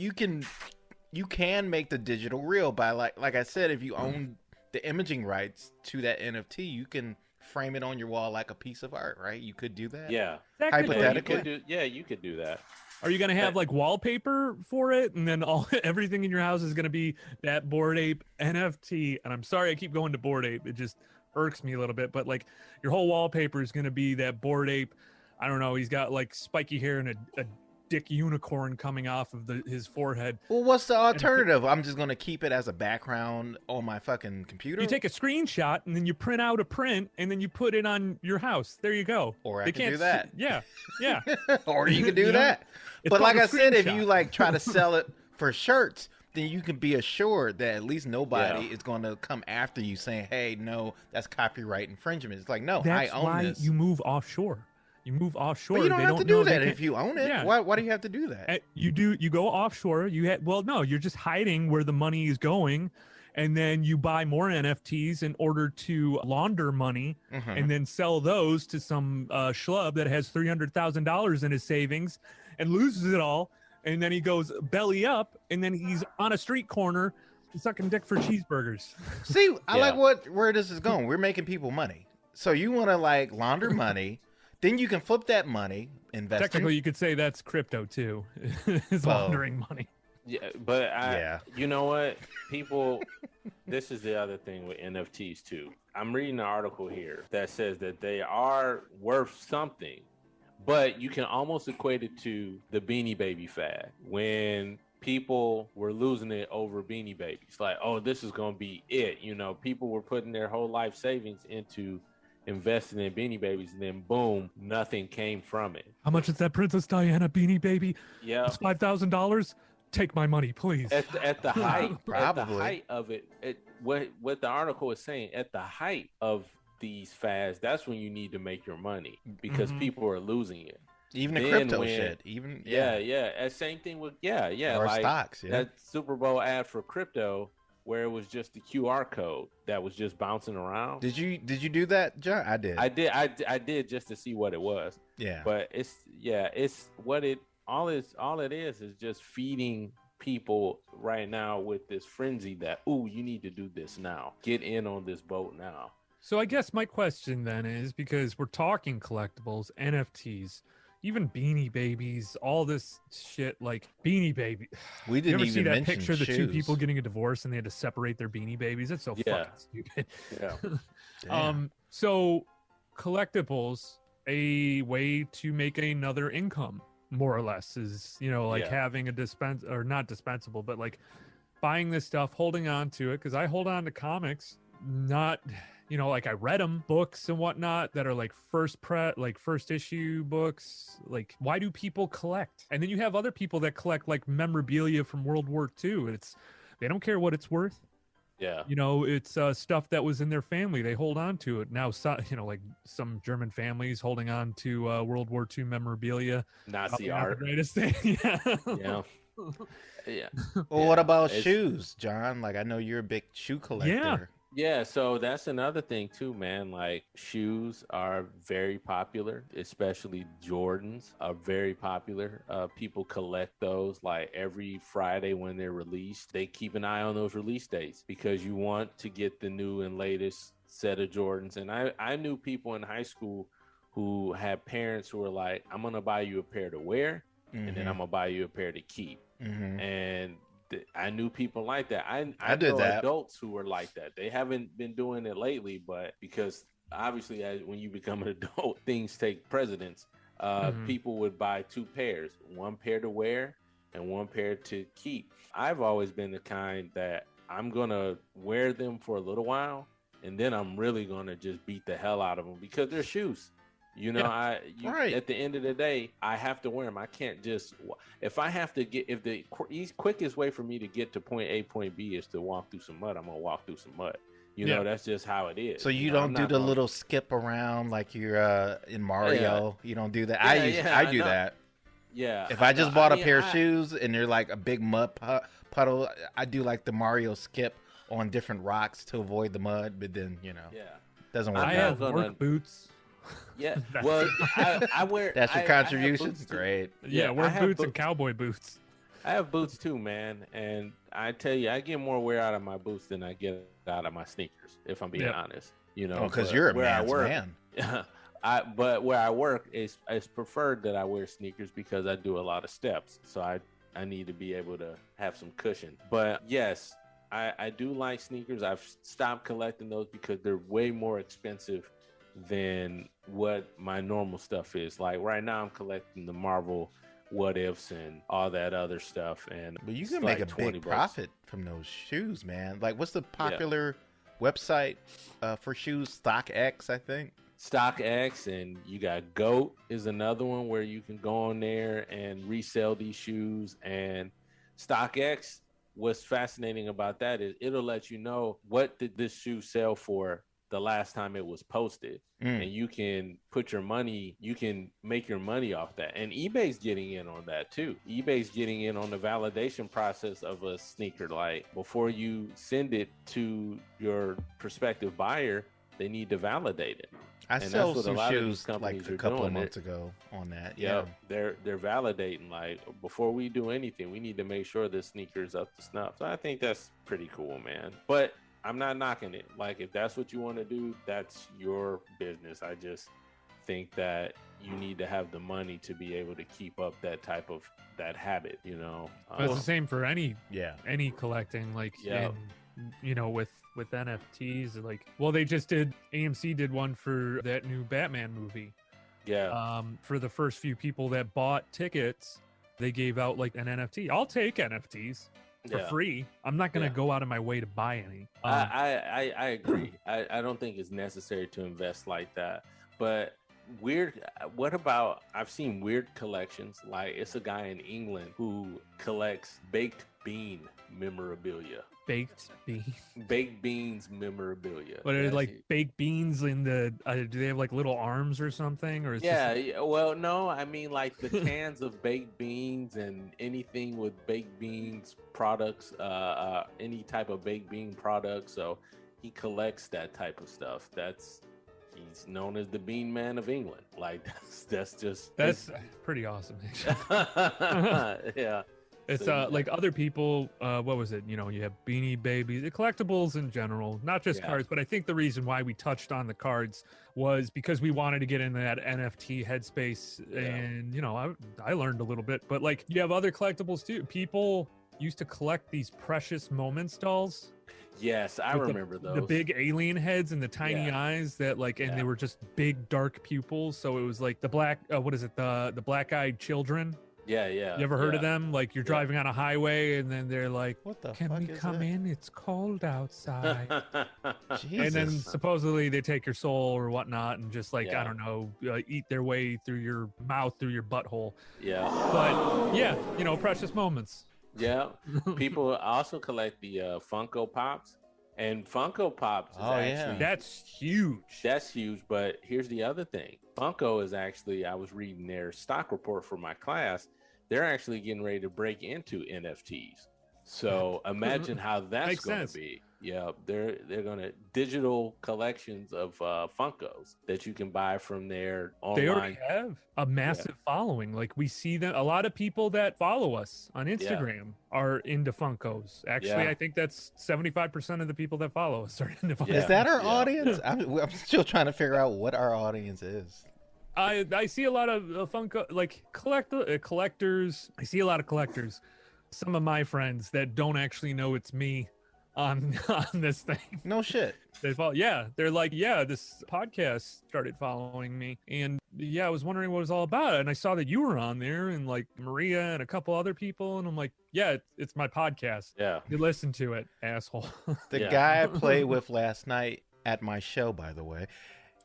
you can make the digital real by like I said, if you own the imaging rights to that NFT, you can frame it on your wall like a piece of art, right? You could do that.
Yeah.
Hypothetically.
You could do that.
Are you gonna have like wallpaper for it, and then everything in your house is gonna be that Bored Ape NFT? And I'm sorry, I keep going to Bored Ape. It just irks me a little bit. But like, your whole wallpaper is gonna be that Bored Ape. I don't know. He's got like spiky hair and a dick unicorn coming off of his forehead.
Well, what's the alternative? I'm just gonna keep it as a background on my fucking computer.
You take a screenshot and then you print out a print and then you put it on your house. There you go.
Or I
They
could
can't
do that.
Yeah, yeah.
Or you could do
You know?
that.
It's
But like
called
I
a
said, if
screenshot.
you like try to sell it for shirts, then you can be assured that at least nobody is going to come after you saying, "Hey, no, that's copyright infringement." It's like, no,
That's
I own
why
this.
you move offshore. You move offshore.
But you don't
They
have to
know
do
they
that
can-
if you own it.
Yeah.
Why do you have to do that?
You do. You go offshore. No, you're just hiding where the money is going, and then you buy more NFTs in order to launder money,
Mhm.
and then sell those to some schlub that has $300,000 in his savings and loses it all, and then he goes belly up, and then he's on a street corner sucking dick for cheeseburgers.
See, I
Yeah.
like where this is going. We're making people money. So you want to like launder money, then you can flip that money, invest
Technically,
in.
you could say that's crypto too. Is
Well,
laundering money.
Yeah, but
Yeah.
you know what? People, this is the other thing with NFTs too. I'm reading an article here that says that they are worth something, but you can almost equate it to the Beanie Baby fad when people were losing it over Beanie Babies. Like, oh, this is going to be it. You know, people were putting their whole life savings into investing in Beanie Babies, and then boom, nothing came from it.
How much is that Princess Diana Beanie Baby?
Yeah.
It's $5,000. Take my money, please.
At the height, at the
Probably.
height of it, what the article is saying, at the height of these fads, that's when you need to make your money because
Mhm.
people are losing it.
Even the
Then
crypto
when-
shit. Even
Yeah. And same thing with
Or
like
stocks. Yeah.
that Super Bowl ad for crypto where it was just the QR code that was just bouncing around.
Did you do that, John? I did.
I did just to see what it was.
Yeah.
But it's what it all it is just feeding people right now with this frenzy that, ooh, you need to do this now. Get in on this boat now.
So I guess my question then is, because we're talking collectibles, NFTs, even Beanie Babies, all this shit, like Beanie Baby.
We
You
didn't
ever see
even
that
mention
picture of the two
shoes.
people getting a divorce and they had to separate their Beanie Babies? That's so
Yeah.
fucking stupid.
Yeah.
Damn.
So collectibles, a way to make another income, more or less, is, like
Yeah.
having a not dispensable, but like buying this stuff, holding on to it, because I hold on to comics, not like I read them, books and whatnot that are like first issue books. Like, why do people collect? And then you have other people that collect like memorabilia from World War II. They don't care what it's worth.
Yeah.
It's stuff that was in their family. They hold on to it now. Like some German families holding on to World War II memorabilia.
Nazi
Probably not
art.
the greatest thing. Yeah.
Yeah. Yeah.
Well, what about
it's-
shoes, John? Like, I know you're a big shoe collector.
Yeah, so that's another thing too, man. Like shoes are very popular, especially Jordans are very popular. People collect those like every Friday when they're released. They keep an eye on those release dates because you want to get the new and latest set of Jordans. And I knew people in high school who had parents who were like, I'm gonna buy you a pair to wear, and then I'm gonna buy you a pair to keep. And I knew people like that. I
did
know
that.
adults who are like that. They haven't been doing it lately, but because obviously when you become an adult, things take precedence. People would buy two pairs, one pair to wear and one pair to keep. I've always been the kind that I'm going to wear them for a little while, and then I'm really going to just beat the hell out of them because they're shoes. You know,
right.
At the end of the day, I have to wear them. I can't just, if I have to get, if the quickest way for me to get to point A, point B is to walk through some mud, I'm going to walk through some mud. You know, that's just how it is.
So you
know,
don't do the little skip around like you're in Mario. You don't do that.
Yeah,
I do that.
Yeah.
If I just bought a pair of shoes and they're like a big mud puddle, I do like the Mario skip on different rocks to avoid the mud. But then, you know, doesn't work.
I have work boots.
Yeah, well, I wear.
That's your contribution. Great.
Yeah, work boots and cowboy boots.
I have boots too, man, and I tell you, I get more wear out of my boots than I get out of my sneakers. If I'm being honest, you know,
because you're a man's man.
But where I work it's preferred that I wear sneakers because I do a lot of steps, so I need to be able to have some cushion. But yes, I do like sneakers. I've stopped collecting those because they're way more expensive than what my normal stuff is. Like right now I'm collecting the Marvel What Ifs and all that other stuff, and
but you can make a big profit from those shoes, man. Like what's the popular website for shoes? StockX, I think.
StockX, and you got GOAT is another one where you can go on there and resell these shoes. And StockX, what's fascinating about that is it'll let you know what did this shoe sell for the last time it was posted, and you can put your money, you can make your money off that. And eBay's getting in on that too. eBay's getting in on the validation process of a sneaker. Like before you send it to your prospective buyer, they need to validate it.
I sell some shoes like a couple of months ago on that. Yeah,
they're validating. Like before we do anything, we need to make sure the sneaker's up to snuff. So I think that's pretty cool, man. But I'm not knocking it. Like if that's what you want to do, that's your business. I just think that you need to have the money to be able to keep up that type of habit. You know,
it's the same for any collecting. Like you know, with NFTs, like, well, they just did, AMC did one for that new Batman movie.
Yeah.
For the first few people that bought tickets, they gave out like an NFT. I'll take NFTs for free. I'm not going to go out of my way to buy any.
I agree. I don't think it's necessary to invest like that. But what about, I've seen weird collections. Like it's a guy in England who collects baked bean memorabilia.
Baked
beans memorabilia.
But are like baked beans in the do they have like little arms or something, or is
well, no, I mean like the cans of baked beans and anything with baked beans products, any type of baked bean product. So he collects that type of stuff. He's known as the Bean Man of England. Like that's
pretty awesome.
Yeah.
It's like other people, what was it? You know, you have Beanie Babies, the collectibles in general, not just cards. But I think the reason why we touched on the cards was because we wanted to get into that NFT headspace. And, you know, I learned a little bit. But like you have other collectibles too. People used to collect these Precious Moments dolls.
Yes, I remember those.
The big alien heads and the tiny eyes that like, and they were just big dark pupils. So it was like the black, the black-eyed children.
Yeah.
You ever heard of them? Like you're driving on a highway and then they're like,
"What the
Can
fuck
we
is
come
that?
in? It's cold outside."
Jesus.
And then supposedly they take your soul or whatnot and just like, I don't know, eat their way through your mouth, through your butthole.
Yeah.
But yeah, you know, precious moments.
Yeah. People also collect the Funko Pops. And Funko Pops is actually...
That's huge.
That's huge, but here's the other thing. Funko is actually, I was reading their stock report for my class. They're actually getting ready to break into NFTs. So imagine how that's
Makes
going
sense.
to be. Yeah, they're going to digital collections of Funkos that you can buy from their
They
online.
already have a massive following. Like we see that a lot of people that follow us on Instagram are into Funkos. Actually,
Yeah.
I think that's 75% of the people that follow us are into Funkos.
Yeah.
Is that our
Yeah.
audience? I'm still trying to figure out what our audience is.
I see a lot of Funko, like collectors. I see a lot of collectors. Some of my friends that don't actually know it's me on this thing.
No shit.
They follow. Yeah, they're like, yeah, this podcast started following me, and yeah, I was wondering what it was all about, and I saw that you were on there, and like Maria and a couple other people, and I'm like, yeah, it's my podcast.
Yeah.
You listen to it, asshole.
The
Yeah.
guy I played with last night at my show, by the way.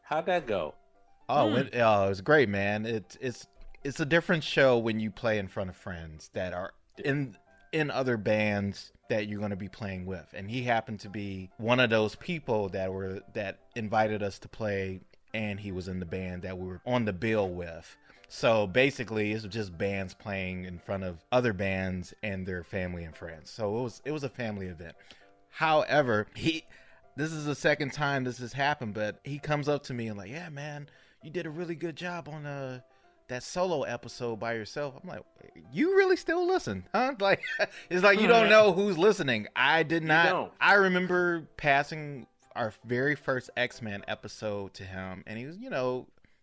How'd that go?
Oh, it was great, man. It's a different show when you play in front of friends that are in other bands that you're going to be playing with, and he happened to be one of those people that invited us to play, and he was in the band that we were on the bill with. So basically, it's just bands playing in front of other bands and their family and friends. So it was a family event. However, this is the second time this has happened, but he comes up to me and like, yeah, man, you did a really good job on that solo episode by yourself. I'm like, you really still listen, huh? Like, it's like you don't know who's listening. I did not.
don't.
I remember passing our very first X-Men episode to him, and he was,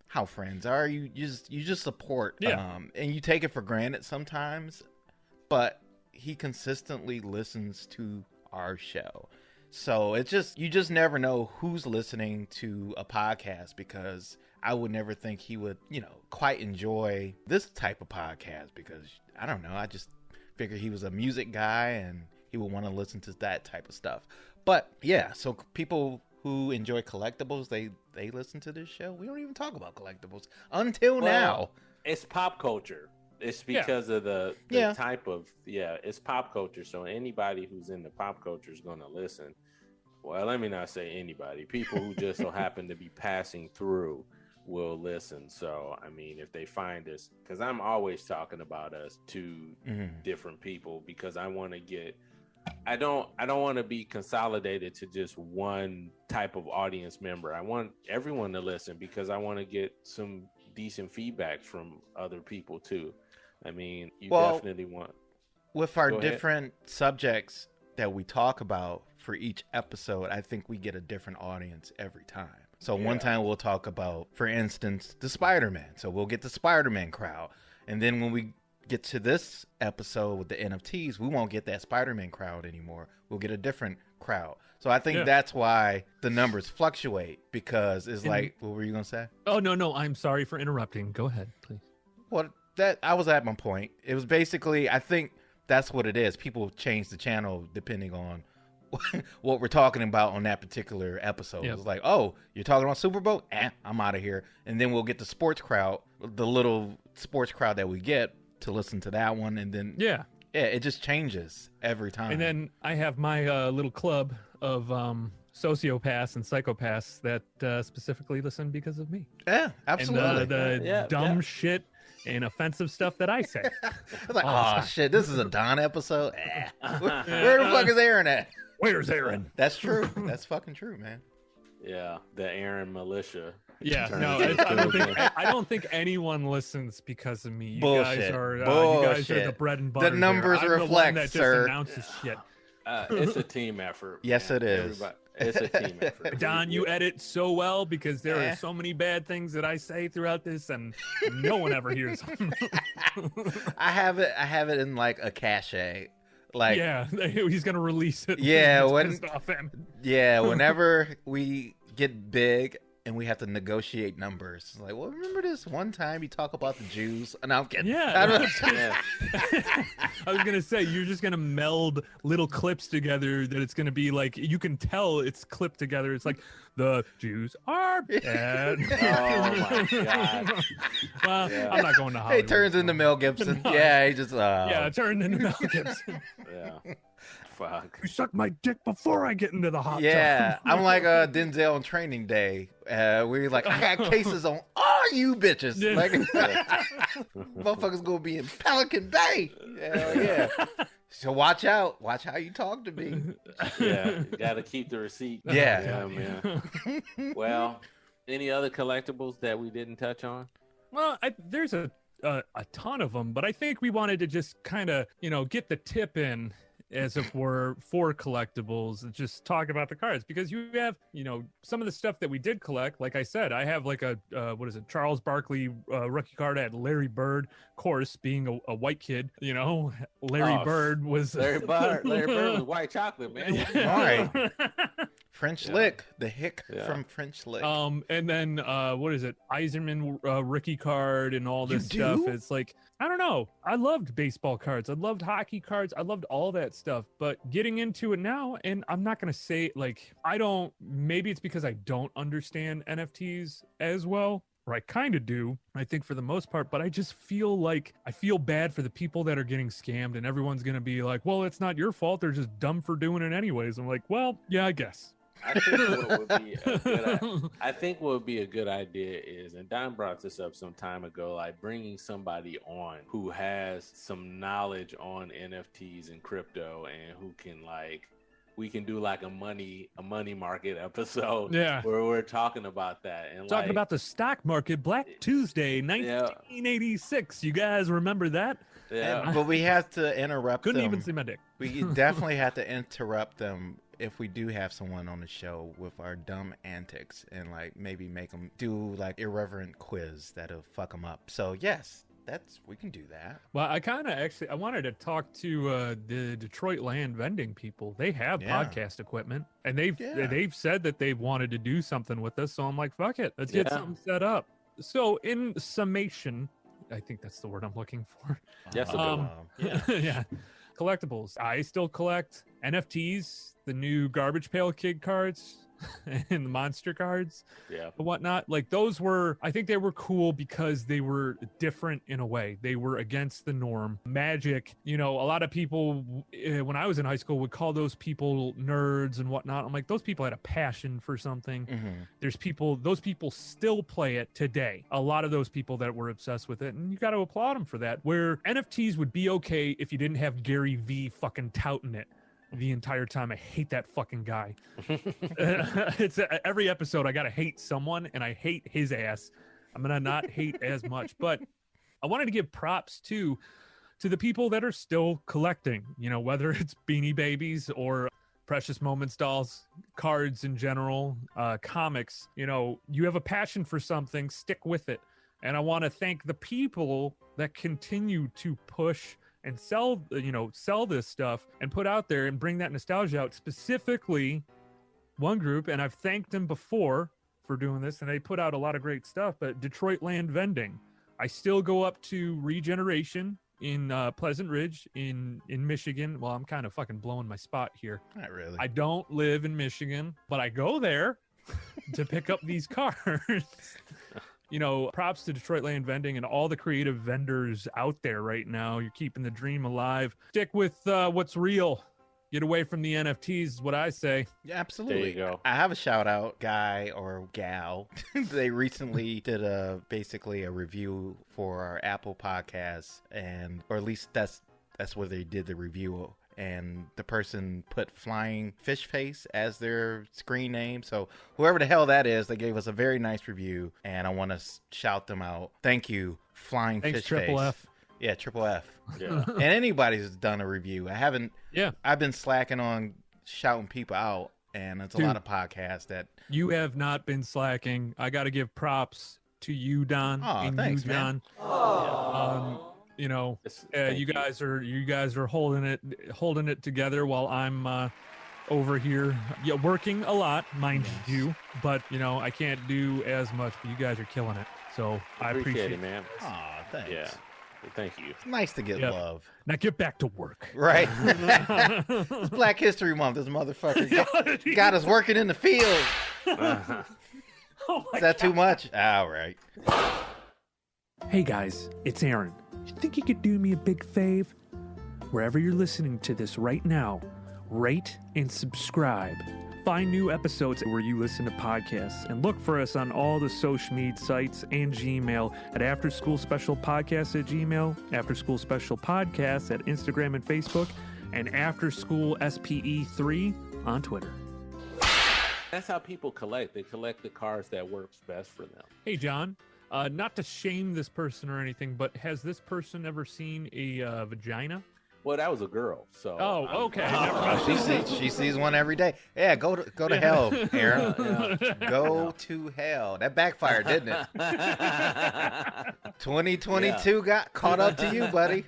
how friends are. You just support, and you take it for granted sometimes, but he consistently listens to our show. So you just never know who's listening to a podcast, because I would never think he would, quite enjoy this type of podcast, because I don't know. I just figured he was a music guy and he would want to listen to that type of stuff. But yeah, so people who enjoy collectibles, they listen to this show. We don't even talk about collectibles until now.
It's pop culture. It's because of the type of, it's pop culture. So anybody who's into pop culture is going to listen. Well, let me not say anybody. People who just so happen to be passing through will listen. So, I mean, if they find us, because I'm always talking about us to different people, because I want to get, I don't want to be consolidated to just one type of audience member. I want everyone to listen, because I want to get some decent feedback from other people too. I mean, you definitely want.
With our different subjects that we talk about for each episode, I think we get a different audience every time. So one time we'll talk about, for instance, the Spider-Man. So we'll get the Spider-Man crowd. And then when we get to this episode with the NFTs, we won't get that Spider-Man crowd anymore. We'll get a different crowd. So I think that's why the numbers fluctuate, because it's like, what were you going to say?
Oh, no, I'm sorry for interrupting. Go ahead, please.
Well, I was at my point. It was basically, I think that's what it is. People change the channel depending on what we're talking about on that particular episode. It's like, oh, you're talking about Super Bowl? I'm out of here. And then we'll get the sports crowd, the little sports crowd that we get to listen to that one. And then, it just changes every time.
And then I have my little club of sociopaths and psychopaths that specifically listen because of me.
Yeah, absolutely.
And the dumb shit and offensive stuff that I say.
It's like, oh, shit, this is a Don episode? Where the fuck is Aaron at?
Where's Aaron?
That's true. That's fucking true, man.
Yeah, the Aaron militia.
Yeah, no, I don't think anyone listens because of me. You
Bullshit.
guys are the bread and butter.
The numbers
here. I'm
reflect,
the one that
sir.
Just announces shit.
It's a team effort.
Yes,
man.
it is.
It's a team effort.
Don, you edit so well, because there are so many bad things that I say throughout this, and no one ever hears them.
I have it in like a cache. Like,
he's gonna release it.
Yeah, whenever we get big and we have to negotiate numbers, it's like, well, remember this one time you talk about the Jews? And I'm kidding.
I was gonna say, you're just gonna meld little clips together that it's gonna be like, you can tell it's clipped together. It's like, the Jews are bad.
Oh my god.
Well, I'm not going to Hollywood.
It turns into Mel Gibson.
No.
Yeah, he just
it turned into Mel Gibson.
Yeah. Fuck.
You suck my dick before I get into the hot
yeah,
tub.
I'm like Denzel on Training Day. We're like, I got cases on all you bitches. Like, motherfuckers gonna be in Pelican Bay. Hell yeah. So watch out. Watch how you talk to me.
Yeah, you got to keep the receipt.
Yeah.
Man. Well, any other collectibles that we didn't touch on?
Well, there's a ton of them, but I think we wanted to just kind of, get the tip in, as if we're for collectibles, and just talk about the cards, because you have, some of the stuff that we did collect. Like I said, I have like a Charles Barkley rookie card. I had Larry Bird, of course, being a white kid. Larry Bird was
Larry Bird was white chocolate, man.
All right. French Lick, the hick from French Lick.
And then Eiserman rookie card and all this stuff. It's like, I don't know. I loved baseball cards. I loved hockey cards. I loved all that stuff. But getting into it now, and I'm not going to say, maybe it's because I don't understand NFTs as well, or I kind of do, I think, for the most part, but I just feel like I feel bad for the people that are getting scammed, and everyone's going to be like, well, it's not your fault. They're just dumb for doing it anyways. I'm like, well, yeah, I guess.
I think what would be a good idea is, and Don brought this up some time ago, like bringing somebody on who has some knowledge on NFTs and crypto, and who can we can do like a money market episode where we're talking about that and
talking about the stock market. Black Tuesday 1986. You guys remember that?
Yeah. But we have to interrupt
Couldn't
them.
even see my dick.
We definitely have to interrupt them if we do have someone on the show with our dumb antics, and maybe make them do irreverent quiz that'll fuck them up. So yes, we can do that.
Well, I wanted to talk to the Detroit land vending people. They have podcast equipment, and they've said that they've wanted to do something with us. So I'm like, fuck it, let's get something set up. So in summation, I think that's the word I'm looking for.
Yes,
yeah. Collectibles. I still collect NFTs, the new Garbage Pail Kid cards, and the monster cards, and whatnot. I think they were cool because they were different in a way. They were against the norm. Magic, a lot of people when I was in high school would call those people nerds and whatnot. I'm like, those people had a passion for something. Those people still play it today. A lot of those people that were obsessed with it, and you got to applaud them for that. Where NFTs would be okay if you didn't have GaryVee fucking touting it the entire time. I hate that fucking guy. It's every episode I gotta hate someone, and I hate his ass. I'm gonna not hate as much, but I wanted to give props to the people that are still collecting, whether it's Beanie Babies or Precious Moments dolls, cards in general, comics. You have a passion for something, stick with it. And I want to thank the people that continue to push and sell this stuff and put out there and bring that nostalgia out. Specifically, one group, and I've thanked them before for doing this, and they put out a lot of great stuff, but Detroit Land Vending. I still go up to Regeneration in Pleasant Ridge in Michigan. Well, I'm kind of fucking blowing my spot here.
Not really.
I don't live in Michigan, but I go there to pick up these cards. Props to Detroit Land Vending and all the creative vendors out there right now. You're keeping the dream alive. Stick with what's real. Get away from the NFTs is what I say.
Yeah, absolutely.
There you go.
I have a shout out guy or gal. They recently did basically a review for our Apple podcast, or at least that's where they did the review. And the person put Flying Fish Face as their screen name. So whoever the hell that is, they gave us a very nice review, and I want to shout them out. Thank you, Flying Fish
Triple
Face.
F.
Yeah, Triple F.
Yeah.
And anybody who's done a review. I've been slacking on shouting people out, and it's a lot of podcasts that...
You have not been slacking. I got to give props to you, Don.
Oh, thanks, man.
You guys are holding it together while I'm over here working a lot, mind you, but I can't do as much, but you guys are killing it, so I appreciate
it, man.
Oh, thanks.
Yeah, thank you.
It's nice to get love.
Now get back to work.
Right. It's Black History Month. This motherfucker got us working in the field. Is that too much? All right.
Hey guys, it's Aaron. You think you could do me a big fave? Wherever you're listening to this right now, rate and subscribe Find new episodes where you listen to podcasts and look for us on all the social media sites and Gmail at After School Special Podcast at Gmail, After School Special Podcast at Instagram and Facebook, and After School SPE3 on Twitter.
That's how people collect. They collect the cards that works best for them.
Hey, John, not to shame this person or anything, but has this person ever seen a vagina?
Well, that was a girl, so.
Oh, okay. Never mind.
She sees one every day. Yeah, go to hell, Aaron. Go to hell. That backfired, didn't it? 2022 got caught up to you, buddy.